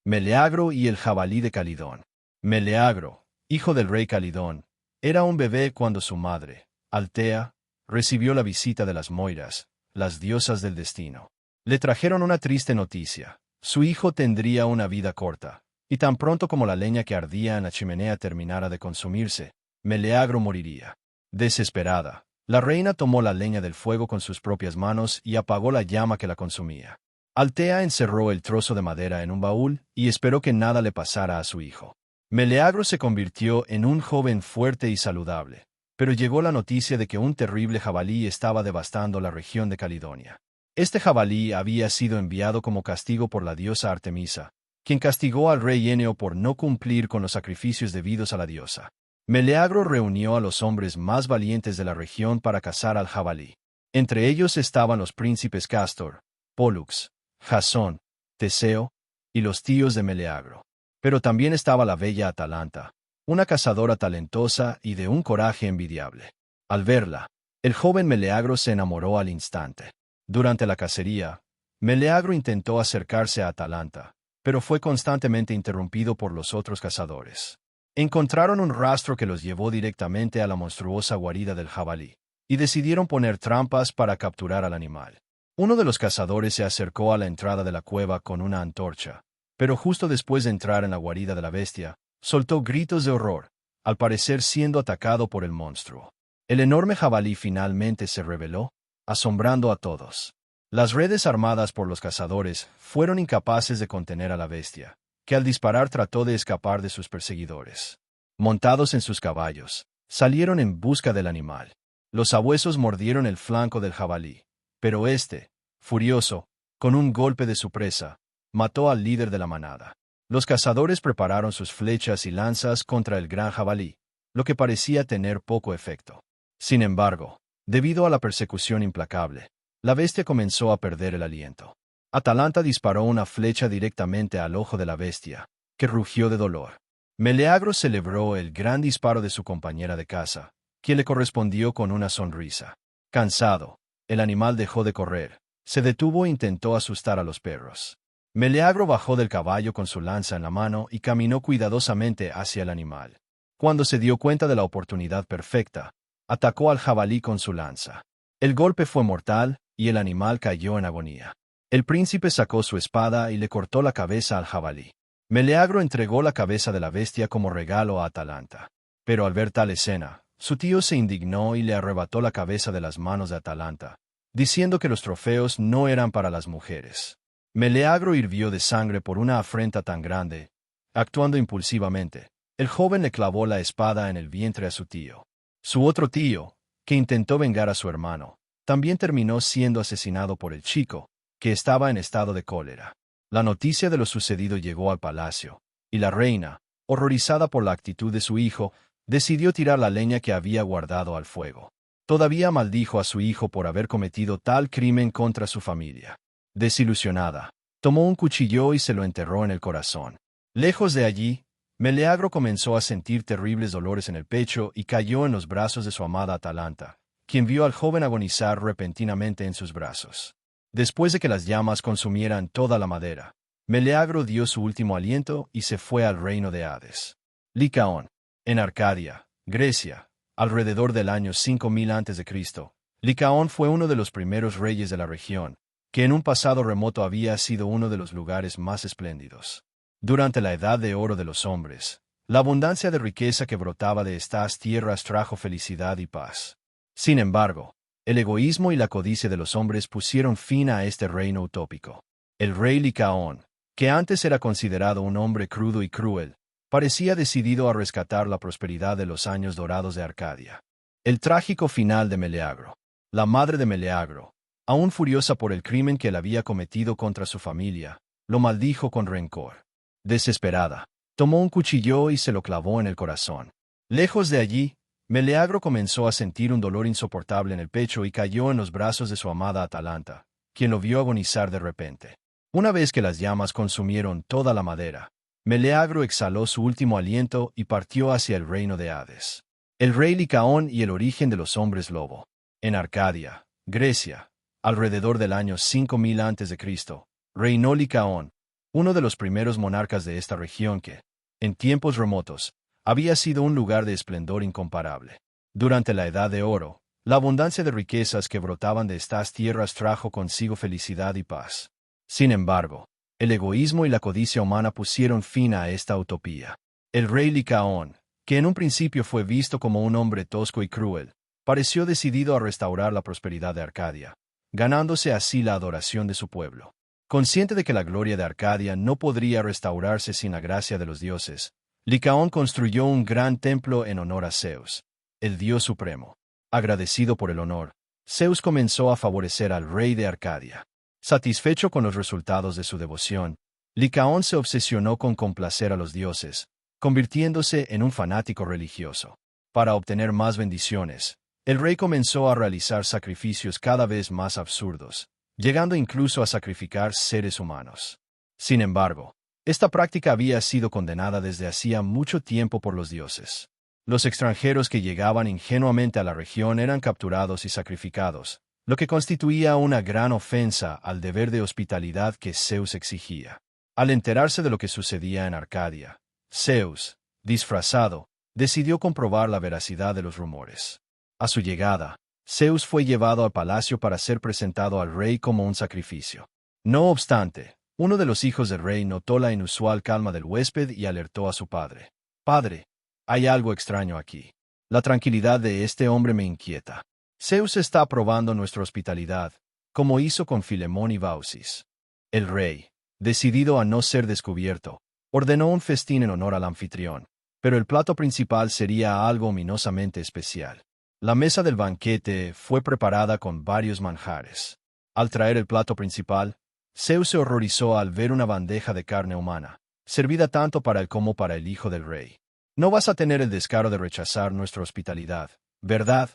Meleagro y el jabalí de Calidón. Meleagro, hijo del rey Calidón, era un bebé cuando su madre, Altea, recibió la visita de las Moiras, las diosas del destino. Le trajeron una triste noticia. Su hijo tendría una vida corta, y tan pronto como la leña que ardía en la chimenea terminara de consumirse, Meleagro moriría. Desesperada, la reina tomó la leña del fuego con sus propias manos y apagó la llama que la consumía. Altea encerró el trozo de madera en un baúl y esperó que nada le pasara a su hijo. Meleagro se convirtió en un joven fuerte y saludable, pero llegó la noticia de que un terrible jabalí estaba devastando la región de Calidonia. Este jabalí había sido enviado como castigo por la diosa Artemisa, quien castigó al rey Eneo por no cumplir con los sacrificios debidos a la diosa. Meleagro reunió a los hombres más valientes de la región para cazar al jabalí. Entre ellos estaban los príncipes Cástor, Pólux, Jasón, Teseo, y los tíos de Meleagro. Pero también estaba la bella Atalanta, una cazadora talentosa y de un coraje envidiable. Al verla, el joven Meleagro se enamoró al instante. Durante la cacería, Meleagro intentó acercarse a Atalanta, pero fue constantemente interrumpido por los otros cazadores. Encontraron un rastro que los llevó directamente a la monstruosa guarida del jabalí, y decidieron poner trampas para capturar al animal. Uno de los cazadores se acercó a la entrada de la cueva con una antorcha, pero justo después de entrar en la guarida de la bestia, soltó gritos de horror, al parecer siendo atacado por el monstruo. El enorme jabalí finalmente se rebeló, asombrando a todos. Las redes armadas por los cazadores fueron incapaces de contener a la bestia, que al disparar trató de escapar de sus perseguidores. Montados en sus caballos, salieron en busca del animal. Los sabuesos mordieron el flanco del jabalí, pero éste, furioso, con un golpe de su presa, mató al líder de la manada. Los cazadores prepararon sus flechas y lanzas contra el gran jabalí, lo que parecía tener poco efecto. Sin embargo, debido a la persecución implacable, la bestia comenzó a perder el aliento. Atalanta disparó una flecha directamente al ojo de la bestia, que rugió de dolor. Meleagro celebró el gran disparo de su compañera de caza, quien le correspondió con una sonrisa. Cansado, el animal dejó de correr, se detuvo e intentó asustar a los perros. Meleagro bajó del caballo con su lanza en la mano y caminó cuidadosamente hacia el animal. Cuando se dio cuenta de la oportunidad perfecta, atacó al jabalí con su lanza. El golpe fue mortal, y el animal cayó en agonía. El príncipe sacó su espada y le cortó la cabeza al jabalí. Meleagro entregó la cabeza de la bestia como regalo a Atalanta. Pero al ver tal escena, su tío se indignó y le arrebató la cabeza de las manos de Atalanta, diciendo que los trofeos no eran para las mujeres. Meleagro hirvió de sangre por una afrenta tan grande. Actuando impulsivamente, el joven le clavó la espada en el vientre a su tío. Su otro tío, que intentó vengar a su hermano, también terminó siendo asesinado por el chico, que estaba en estado de cólera. La noticia de lo sucedido llegó al palacio, y la reina, horrorizada por la actitud de su hijo, decidió tirar la leña que había guardado al fuego. Todavía maldijo a su hijo por haber cometido tal crimen contra su familia. Desilusionada, tomó un cuchillo y se lo enterró en el corazón. Lejos de allí, Meleagro comenzó a sentir terribles dolores en el pecho y cayó en los brazos de su amada Atalanta, quien vio al joven agonizar repentinamente en sus brazos. Después de que las llamas consumieran toda la madera, Meleagro dio su último aliento y se fue al reino de Hades. Licaón, en Arcadia, Grecia, alrededor del año 5000 a.C., Licaón fue uno de los primeros reyes de la región, que en un pasado remoto había sido uno de los lugares más espléndidos. Durante la edad de oro de los hombres, la abundancia de riqueza que brotaba de estas tierras trajo felicidad y paz. Sin embargo, el egoísmo y la codicia de los hombres pusieron fin a este reino utópico. El rey Licaón, que antes era considerado un hombre crudo y cruel, parecía decidido a rescatar la prosperidad de los años dorados de Arcadia. El trágico final de Meleagro. La madre de Meleagro, aún furiosa por el crimen que él había cometido contra su familia, lo maldijo con rencor. Desesperada, tomó un cuchillo y se lo clavó en el corazón. Lejos de allí, Meleagro comenzó a sentir un dolor insoportable en el pecho y cayó en los brazos de su amada Atalanta, quien lo vio agonizar de repente. Una vez que las llamas consumieron toda la madera, Meleagro exhaló su último aliento y partió hacia el reino de Hades. El rey Licaón y el origen de los hombres lobo. En Arcadia, Grecia, alrededor del año 5000 a.C., reinó Licaón, uno de los primeros monarcas de esta región que, en tiempos remotos, había sido un lugar de esplendor incomparable. Durante la Edad de Oro, la abundancia de riquezas que brotaban de estas tierras trajo consigo felicidad y paz. Sin embargo, el egoísmo y la codicia humana pusieron fin a esta utopía. El rey Licaón, que en un principio fue visto como un hombre tosco y cruel, pareció decidido a restaurar la prosperidad de Arcadia, ganándose así la adoración de su pueblo. Consciente de que la gloria de Arcadia no podría restaurarse sin la gracia de los dioses, Licaón construyó un gran templo en honor a Zeus, el dios supremo. Agradecido por el honor, Zeus comenzó a favorecer al rey de Arcadia. Satisfecho con los resultados de su devoción, Licaón se obsesionó con complacer a los dioses, convirtiéndose en un fanático religioso. Para obtener más bendiciones, el rey comenzó a realizar sacrificios cada vez más absurdos, llegando incluso a sacrificar seres humanos. Sin embargo, esta práctica había sido condenada desde hacía mucho tiempo por los dioses. Los extranjeros que llegaban ingenuamente a la región eran capturados y sacrificados, lo que constituía una gran ofensa al deber de hospitalidad que Zeus exigía. Al enterarse de lo que sucedía en Arcadia, Zeus, disfrazado, decidió comprobar la veracidad de los rumores. A su llegada, Zeus fue llevado al palacio para ser presentado al rey como un sacrificio. No obstante, uno de los hijos del rey notó la inusual calma del huésped y alertó a su padre. «Padre, hay algo extraño aquí. La tranquilidad de este hombre me inquieta. Zeus está aprobando nuestra hospitalidad, como hizo con Filemón y Baucis. El rey, decidido a no ser descubierto, ordenó un festín en honor al anfitrión, pero el plato principal sería algo ominosamente especial. La mesa del banquete fue preparada con varios manjares. Al traer el plato principal, Zeus se horrorizó al ver una bandeja de carne humana, servida tanto para él como para el hijo del rey. «No vas a tener el descaro de rechazar nuestra hospitalidad, ¿verdad?»,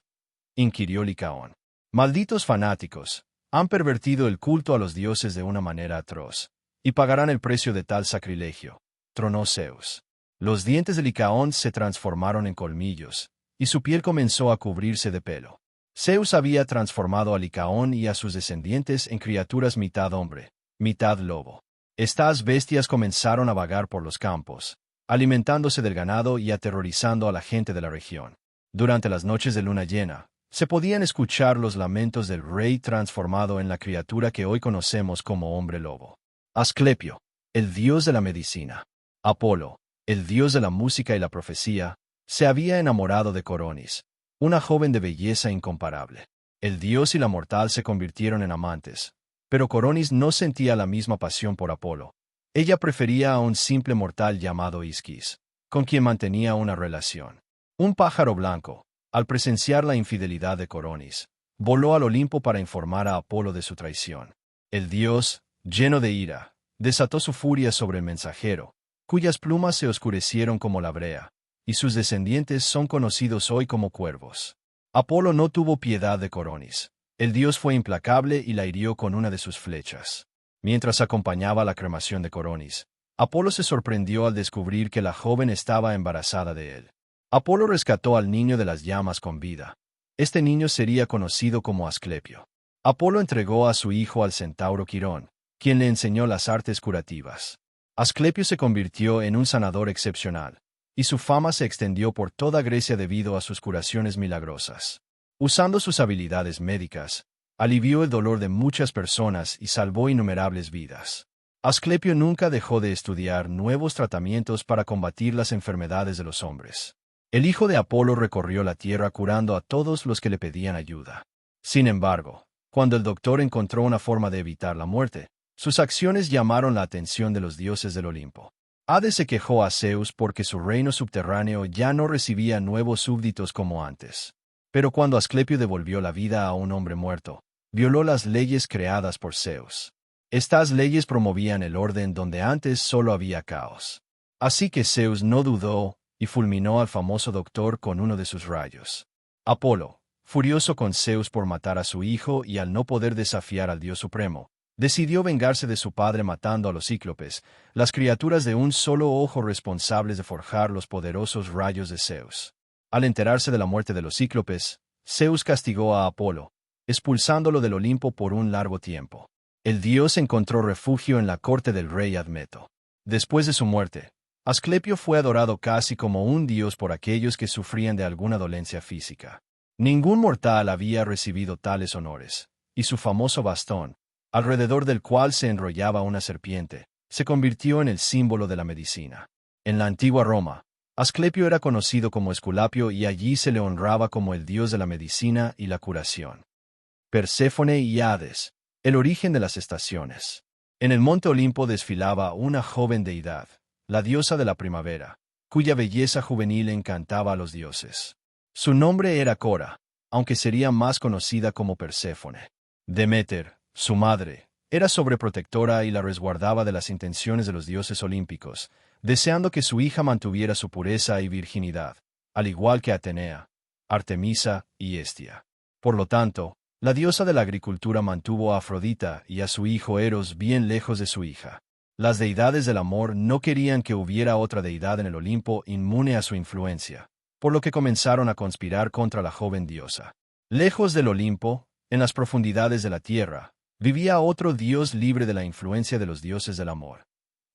inquirió Licaón. «Malditos fanáticos, han pervertido el culto a los dioses de una manera atroz, y pagarán el precio de tal sacrilegio», tronó Zeus. Los dientes de Licaón se transformaron en colmillos, y su piel comenzó a cubrirse de pelo. Zeus había transformado a Licaón y a sus descendientes en criaturas mitad hombre, mitad lobo. Estas bestias comenzaron a vagar por los campos, alimentándose del ganado y aterrorizando a la gente de la región. Durante las noches de luna llena, se podían escuchar los lamentos del rey transformado en la criatura que hoy conocemos como hombre lobo. Asclepio, el dios de la medicina. Apolo, el dios de la música y la profecía, se había enamorado de Coronis, una joven de belleza incomparable. El dios y la mortal se convirtieron en amantes, pero Coronis no sentía la misma pasión por Apolo. Ella prefería a un simple mortal llamado Isquis, con quien mantenía una relación. Un pájaro blanco, al presenciar la infidelidad de Coronis, voló al Olimpo para informar a Apolo de su traición. El dios, lleno de ira, desató su furia sobre el mensajero, cuyas plumas se oscurecieron como la brea, y sus descendientes son conocidos hoy como cuervos. Apolo no tuvo piedad de Coronis. El dios fue implacable y la hirió con una de sus flechas. Mientras acompañaba la cremación de Coronis, Apolo se sorprendió al descubrir que la joven estaba embarazada de él. Apolo rescató al niño de las llamas con vida. Este niño sería conocido como Asclepio. Apolo entregó a su hijo al centauro Quirón, quien le enseñó las artes curativas. Asclepio se convirtió en un sanador excepcional, y su fama se extendió por toda Grecia debido a sus curaciones milagrosas. Usando sus habilidades médicas, alivió el dolor de muchas personas y salvó innumerables vidas. Asclepio nunca dejó de estudiar nuevos tratamientos para combatir las enfermedades de los hombres. El hijo de Apolo recorrió la tierra curando a todos los que le pedían ayuda. Sin embargo, cuando el doctor encontró una forma de evitar la muerte, sus acciones llamaron la atención de los dioses del Olimpo. Hades se quejó a Zeus porque su reino subterráneo ya no recibía nuevos súbditos como antes. Pero cuando Asclepio devolvió la vida a un hombre muerto, violó las leyes creadas por Zeus. Estas leyes promovían el orden donde antes solo había caos. Así que Zeus no dudó y fulminó al famoso doctor con uno de sus rayos. Apolo, furioso con Zeus por matar a su hijo y al no poder desafiar al dios supremo, decidió vengarse de su padre matando a los cíclopes, las criaturas de un solo ojo responsables de forjar los poderosos rayos de Zeus. Al enterarse de la muerte de los cíclopes, Zeus castigó a Apolo, expulsándolo del Olimpo por un largo tiempo. El dios encontró refugio en la corte del rey Admeto. Después de su muerte, Asclepio fue adorado casi como un dios por aquellos que sufrían de alguna dolencia física. Ningún mortal había recibido tales honores, y su famoso bastón, alrededor del cual se enrollaba una serpiente, se convirtió en el símbolo de la medicina. En la antigua Roma, Asclepio era conocido como Esculapio y allí se le honraba como el dios de la medicina y la curación. Perséfone y Hades, el origen de las estaciones. En el monte Olimpo desfilaba una joven deidad, la diosa de la primavera, cuya belleza juvenil encantaba a los dioses. Su nombre era Cora, aunque sería más conocida como Perséfone. Deméter, su madre, era sobreprotectora y la resguardaba de las intenciones de los dioses olímpicos, deseando que su hija mantuviera su pureza y virginidad, al igual que Atenea, Artemisa y Hestia. Por lo tanto, la diosa de la agricultura mantuvo a Afrodita y a su hijo Eros bien lejos de su hija. Las deidades del amor no querían que hubiera otra deidad en el Olimpo inmune a su influencia, por lo que comenzaron a conspirar contra la joven diosa. Lejos del Olimpo, en las profundidades de la tierra, vivía otro dios libre de la influencia de los dioses del amor.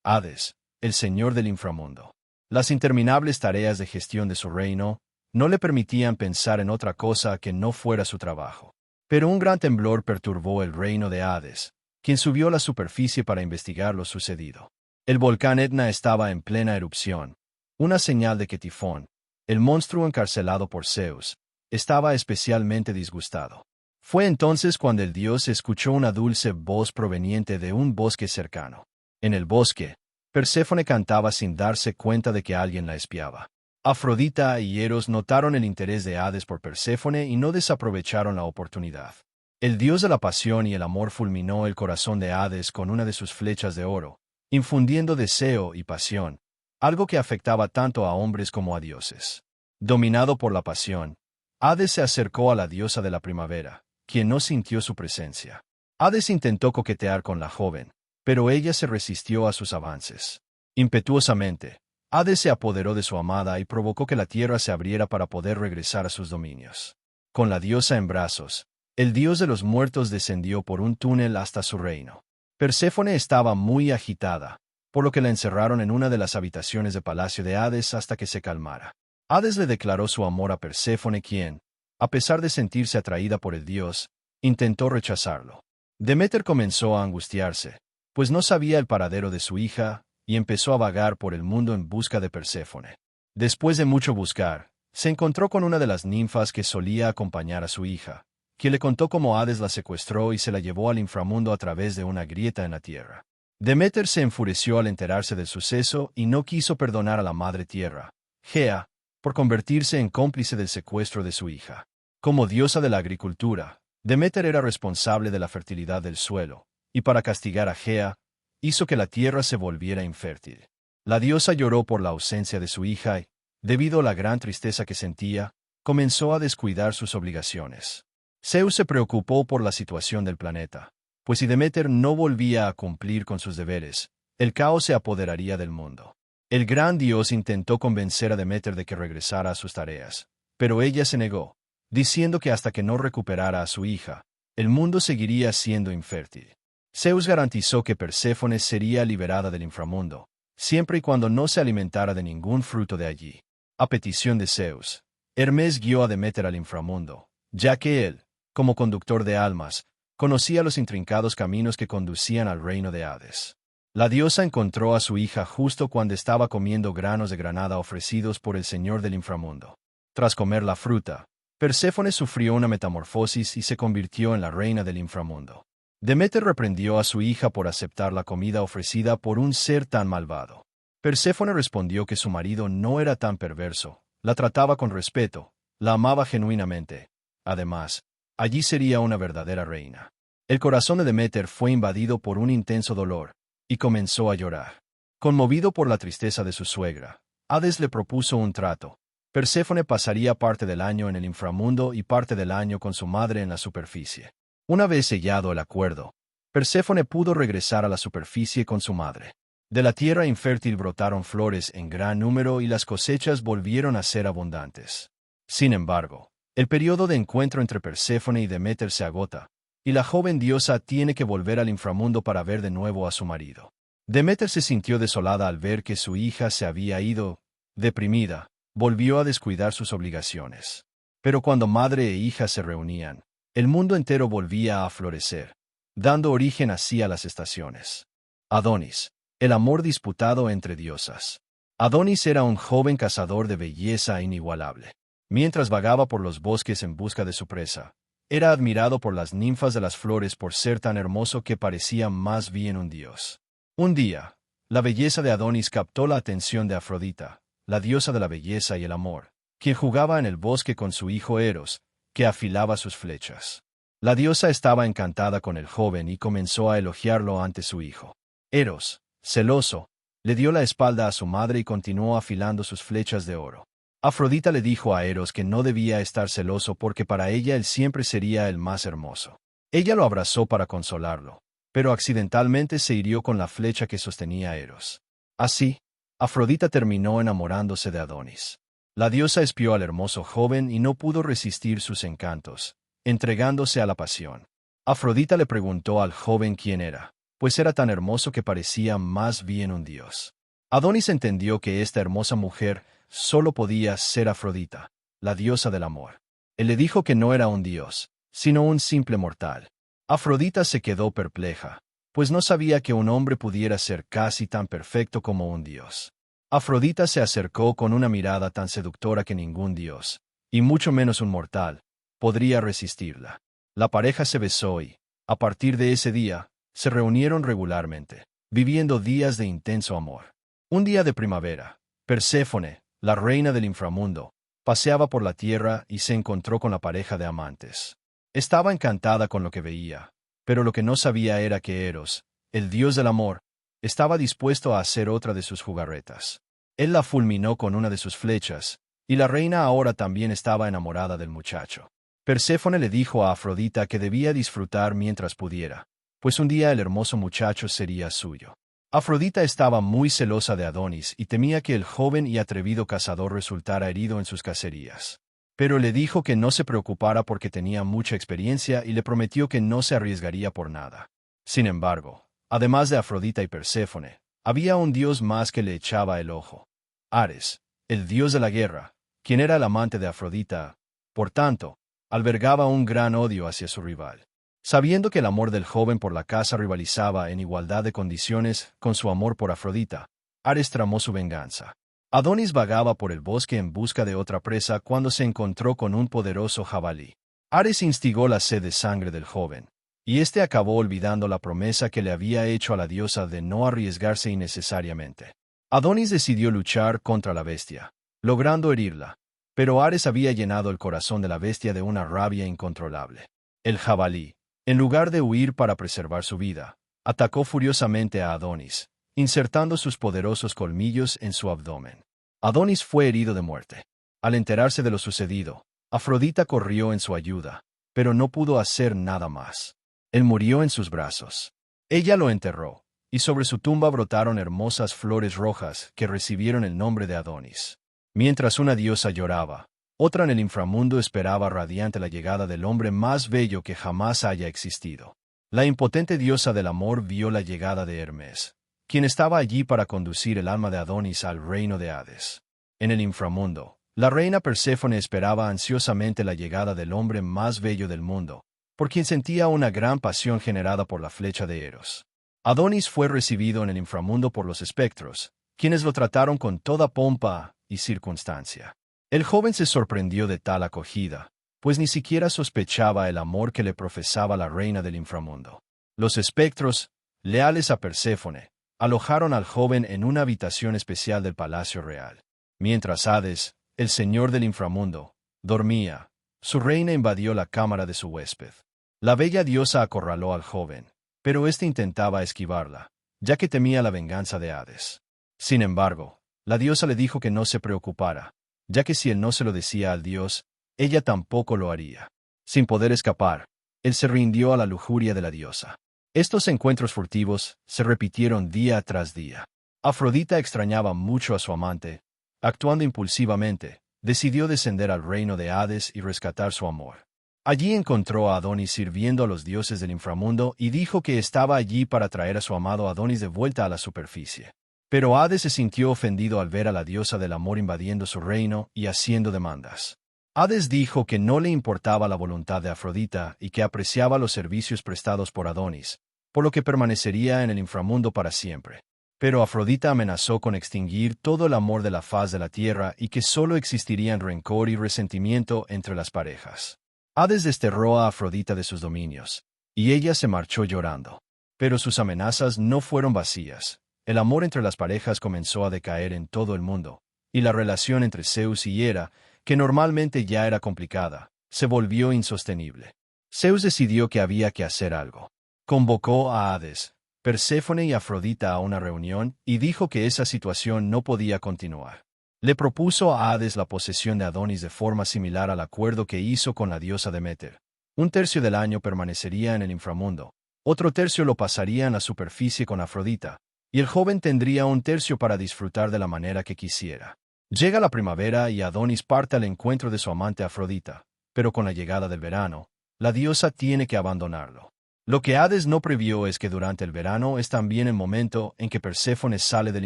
Hades, el señor del inframundo. Las interminables tareas de gestión de su reino no le permitían pensar en otra cosa que no fuera su trabajo. Pero un gran temblor perturbó el reino de Hades, quien subió a la superficie para investigar lo sucedido. El volcán Etna estaba en plena erupción, una señal de que Tifón, el monstruo encarcelado por Zeus, estaba especialmente disgustado. Fue entonces cuando el dios escuchó una dulce voz proveniente de un bosque cercano. En el bosque, Perséfone cantaba sin darse cuenta de que alguien la espiaba. Afrodita y Eros notaron el interés de Hades por Perséfone y no desaprovecharon la oportunidad. El dios de la pasión y el amor fulminó el corazón de Hades con una de sus flechas de oro, infundiendo deseo y pasión, algo que afectaba tanto a hombres como a dioses. Dominado por la pasión, Hades se acercó a la diosa de la primavera, quien no sintió su presencia. Hades intentó coquetear con la joven, pero ella se resistió a sus avances. Impetuosamente, Hades se apoderó de su amada y provocó que la tierra se abriera para poder regresar a sus dominios. Con la diosa en brazos, el dios de los muertos descendió por un túnel hasta su reino. Perséfone estaba muy agitada, por lo que la encerraron en una de las habitaciones del palacio de Hades hasta que se calmara. Hades le declaró su amor a Perséfone, quien, a pesar de sentirse atraída por el dios, intentó rechazarlo. Deméter comenzó a angustiarse, pues no sabía el paradero de su hija, y empezó a vagar por el mundo en busca de Perséfone. Después de mucho buscar, se encontró con una de las ninfas que solía acompañar a su hija, quien le contó cómo Hades la secuestró y se la llevó al inframundo a través de una grieta en la tierra. Deméter se enfureció al enterarse del suceso y no quiso perdonar a la madre tierra, Gea, por convertirse en cómplice del secuestro de su hija. Como diosa de la agricultura, Deméter era responsable de la fertilidad del suelo, y para castigar a Gea, hizo que la tierra se volviera infértil. La diosa lloró por la ausencia de su hija y, debido a la gran tristeza que sentía, comenzó a descuidar sus obligaciones. Zeus se preocupó por la situación del planeta, pues si Deméter no volvía a cumplir con sus deberes, el caos se apoderaría del mundo. El gran dios intentó convencer a Deméter de que regresara a sus tareas, pero ella se negó, diciendo que hasta que no recuperara a su hija, el mundo seguiría siendo infértil. Zeus garantizó que Perséfone sería liberada del inframundo, siempre y cuando no se alimentara de ningún fruto de allí. A petición de Zeus, Hermes guió a Deméter al inframundo, ya que él, como conductor de almas, conocía los intrincados caminos que conducían al reino de Hades. La diosa encontró a su hija justo cuando estaba comiendo granos de granada ofrecidos por el señor del inframundo. Tras comer la fruta, Perséfone sufrió una metamorfosis y se convirtió en la reina del inframundo. Deméter reprendió a su hija por aceptar la comida ofrecida por un ser tan malvado. Perséfone respondió que su marido no era tan perverso, la trataba con respeto, la amaba genuinamente. Además, allí sería una verdadera reina. El corazón de Deméter fue invadido por un intenso dolor, y comenzó a llorar. Conmovido por la tristeza de su suegra, Hades le propuso un trato. Perséfone pasaría parte del año en el inframundo y parte del año con su madre en la superficie. Una vez sellado el acuerdo, Perséfone pudo regresar a la superficie con su madre. De la tierra infértil brotaron flores en gran número y las cosechas volvieron a ser abundantes. Sin embargo, el periodo de encuentro entre Perséfone y Deméter se agota, y la joven diosa tiene que volver al inframundo para ver de nuevo a su marido. Deméter se sintió desolada al ver que su hija se había ido. Deprimida, volvió a descuidar sus obligaciones. Pero cuando madre e hija se reunían, el mundo entero volvía a florecer, dando origen así a las estaciones. Adonis, el amor disputado entre diosas. Adonis era un joven cazador de belleza inigualable. Mientras vagaba por los bosques en busca de su presa, era admirado por las ninfas de las flores por ser tan hermoso que parecía más bien un dios. Un día, la belleza de Adonis captó la atención de Afrodita, la diosa de la belleza y el amor, quien jugaba en el bosque con su hijo Eros, que afilaba sus flechas. La diosa estaba encantada con el joven y comenzó a elogiarlo ante su hijo. Eros, celoso, le dio la espalda a su madre y continuó afilando sus flechas de oro. Afrodita le dijo a Eros que no debía estar celoso porque para ella él siempre sería el más hermoso. Ella lo abrazó para consolarlo, pero accidentalmente se hirió con la flecha que sostenía Eros. Así, Afrodita terminó enamorándose de Adonis. La diosa espió al hermoso joven y no pudo resistir sus encantos, entregándose a la pasión. Afrodita le preguntó al joven quién era, pues era tan hermoso que parecía más bien un dios. Adonis entendió que esta hermosa mujer solo podía ser Afrodita, la diosa del amor. Él le dijo que no era un dios, sino un simple mortal. Afrodita se quedó perpleja, pues no sabía que un hombre pudiera ser casi tan perfecto como un dios. Afrodita se acercó con una mirada tan seductora que ningún dios, y mucho menos un mortal, podría resistirla. La pareja se besó y, a partir de ese día, se reunieron regularmente, viviendo días de intenso amor. Un día de primavera, Perséfone, la reina del inframundo, paseaba por la tierra y se encontró con la pareja de amantes. Estaba encantada con lo que veía, pero lo que no sabía era que Eros, el dios del amor, estaba dispuesto a hacer otra de sus jugarretas. Él la fulminó con una de sus flechas, y la reina ahora también estaba enamorada del muchacho. Perséfone le dijo a Afrodita que debía disfrutar mientras pudiera, pues un día el hermoso muchacho sería suyo. Afrodita estaba muy celosa de Adonis y temía que el joven y atrevido cazador resultara herido en sus cacerías. Pero le dijo que no se preocupara porque tenía mucha experiencia y le prometió que no se arriesgaría por nada. Sin embargo, además de Afrodita y Perséfone, había un dios más que le echaba el ojo. Ares, el dios de la guerra, quien era el amante de Afrodita, por tanto, albergaba un gran odio hacia su rival. Sabiendo que el amor del joven por la caza rivalizaba en igualdad de condiciones con su amor por Afrodita, Ares tramó su venganza. Adonis vagaba por el bosque en busca de otra presa cuando se encontró con un poderoso jabalí. Ares instigó la sed de sangre del joven, y éste acabó olvidando la promesa que le había hecho a la diosa de no arriesgarse innecesariamente. Adonis decidió luchar contra la bestia, logrando herirla, pero Ares había llenado el corazón de la bestia de una rabia incontrolable. El jabalí, en lugar de huir para preservar su vida, atacó furiosamente a Adonis, insertando sus poderosos colmillos en su abdomen. Adonis fue herido de muerte. Al enterarse de lo sucedido, Afrodita corrió en su ayuda, pero no pudo hacer nada más. Él murió en sus brazos. Ella lo enterró, y sobre su tumba brotaron hermosas flores rojas que recibieron el nombre de Adonis. Mientras una diosa lloraba, otra en el inframundo esperaba radiante la llegada del hombre más bello que jamás haya existido. La impotente diosa del amor vio la llegada de Hermes, quien estaba allí para conducir el alma de Adonis al reino de Hades. En el inframundo, la reina Perséfone esperaba ansiosamente la llegada del hombre más bello del mundo, por quien sentía una gran pasión generada por la flecha de Eros. Adonis fue recibido en el inframundo por los espectros, quienes lo trataron con toda pompa y circunstancia. El joven se sorprendió de tal acogida, pues ni siquiera sospechaba el amor que le profesaba la reina del inframundo. Los espectros, leales a Perséfone, alojaron al joven en una habitación especial del palacio real. Mientras Hades, el señor del inframundo, dormía, su reina invadió la cámara de su huésped. La bella diosa acorraló al joven, pero éste intentaba esquivarla, ya que temía la venganza de Hades. Sin embargo, la diosa le dijo que no se preocupara, ya que si él no se lo decía al dios, ella tampoco lo haría. Sin poder escapar, él se rindió a la lujuria de la diosa. Estos encuentros furtivos se repitieron día tras día. Afrodita extrañaba mucho a su amante. Actuando impulsivamente, decidió descender al reino de Hades y rescatar su amor. Allí encontró a Adonis sirviendo a los dioses del inframundo y dijo que estaba allí para traer a su amado Adonis de vuelta a la superficie. Pero Hades se sintió ofendido al ver a la diosa del amor invadiendo su reino y haciendo demandas. Hades dijo que no le importaba la voluntad de Afrodita y que apreciaba los servicios prestados por Adonis, por lo que permanecería en el inframundo para siempre. Pero Afrodita amenazó con extinguir todo el amor de la faz de la tierra y que solo existirían rencor y resentimiento entre las parejas. Hades desterró a Afrodita de sus dominios, y ella se marchó llorando. Pero sus amenazas no fueron vacías. El amor entre las parejas comenzó a decaer en todo el mundo, y la relación entre Zeus y Hera, que normalmente ya era complicada, se volvió insostenible. Zeus decidió que había que hacer algo. Convocó a Hades, Perséfone y Afrodita a una reunión y dijo que esa situación no podía continuar. Le propuso a Hades la posesión de Adonis de forma similar al acuerdo que hizo con la diosa Deméter. Un tercio del año permanecería en el inframundo, otro tercio lo pasaría en la superficie con Afrodita, y el joven tendría un tercio para disfrutar de la manera que quisiera. Llega la primavera y Adonis parte al encuentro de su amante Afrodita, pero con la llegada del verano, la diosa tiene que abandonarlo. Lo que Hades no previó es que durante el verano es también el momento en que Perséfone sale del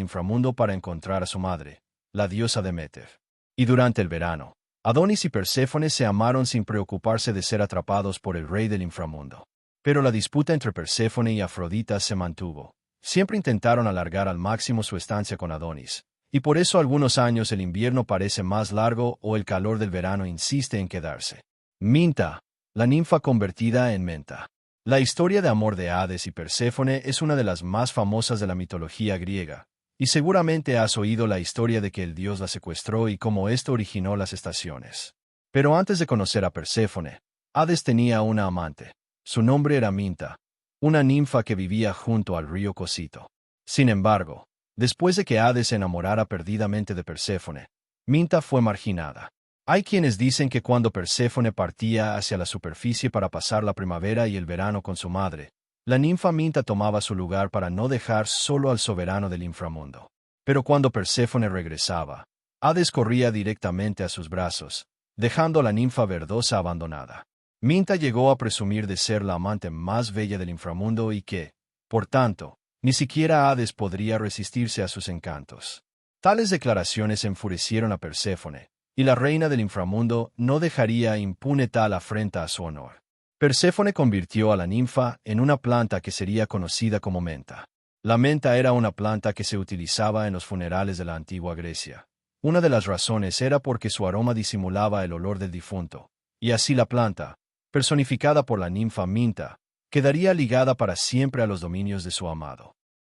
inframundo para encontrar a su madre, la diosa Deméter. Y durante el verano, Adonis y Perséfone se amaron sin preocuparse de ser atrapados por el rey del inframundo. Pero la disputa entre Perséfone y Afrodita se mantuvo. Siempre intentaron alargar al máximo su estancia con Adonis, y por eso algunos años el invierno parece más largo o el calor del verano insiste en quedarse. Minta. la ninfa convertida en menta. La historia de amor de Hades y Perséfone es una de las más famosas de la mitología griega, y seguramente has oído la historia de que el dios la secuestró y cómo esto originó las estaciones. Pero antes de conocer a Perséfone, Hades tenía una amante. Su nombre era Minta, una ninfa que vivía junto al río Cosito. Sin embargo, después de que Hades se enamorara perdidamente de Perséfone, Minta fue marginada. Hay quienes dicen que cuando Perséfone partía hacia la superficie para pasar la primavera y el verano con su madre, la ninfa Minta tomaba su lugar para no dejar solo al soberano del inframundo. Pero cuando Perséfone regresaba, Hades corría directamente a sus brazos, dejando a la ninfa verdosa abandonada. Minta llegó a presumir de ser la amante más bella del inframundo y que, por tanto, ni siquiera Hades podría resistirse a sus encantos. Tales declaraciones enfurecieron a Perséfone, y la reina del inframundo no dejaría impune tal afrenta a su honor. Perséfone convirtió a la ninfa en una planta que sería conocida como menta. La menta era una planta que se utilizaba en los funerales de la antigua Grecia. Una de las razones era porque su aroma disimulaba el olor del difunto, y así la planta, personificada por la ninfa Minta, quedaría ligada para siempre a los dominios de su amado.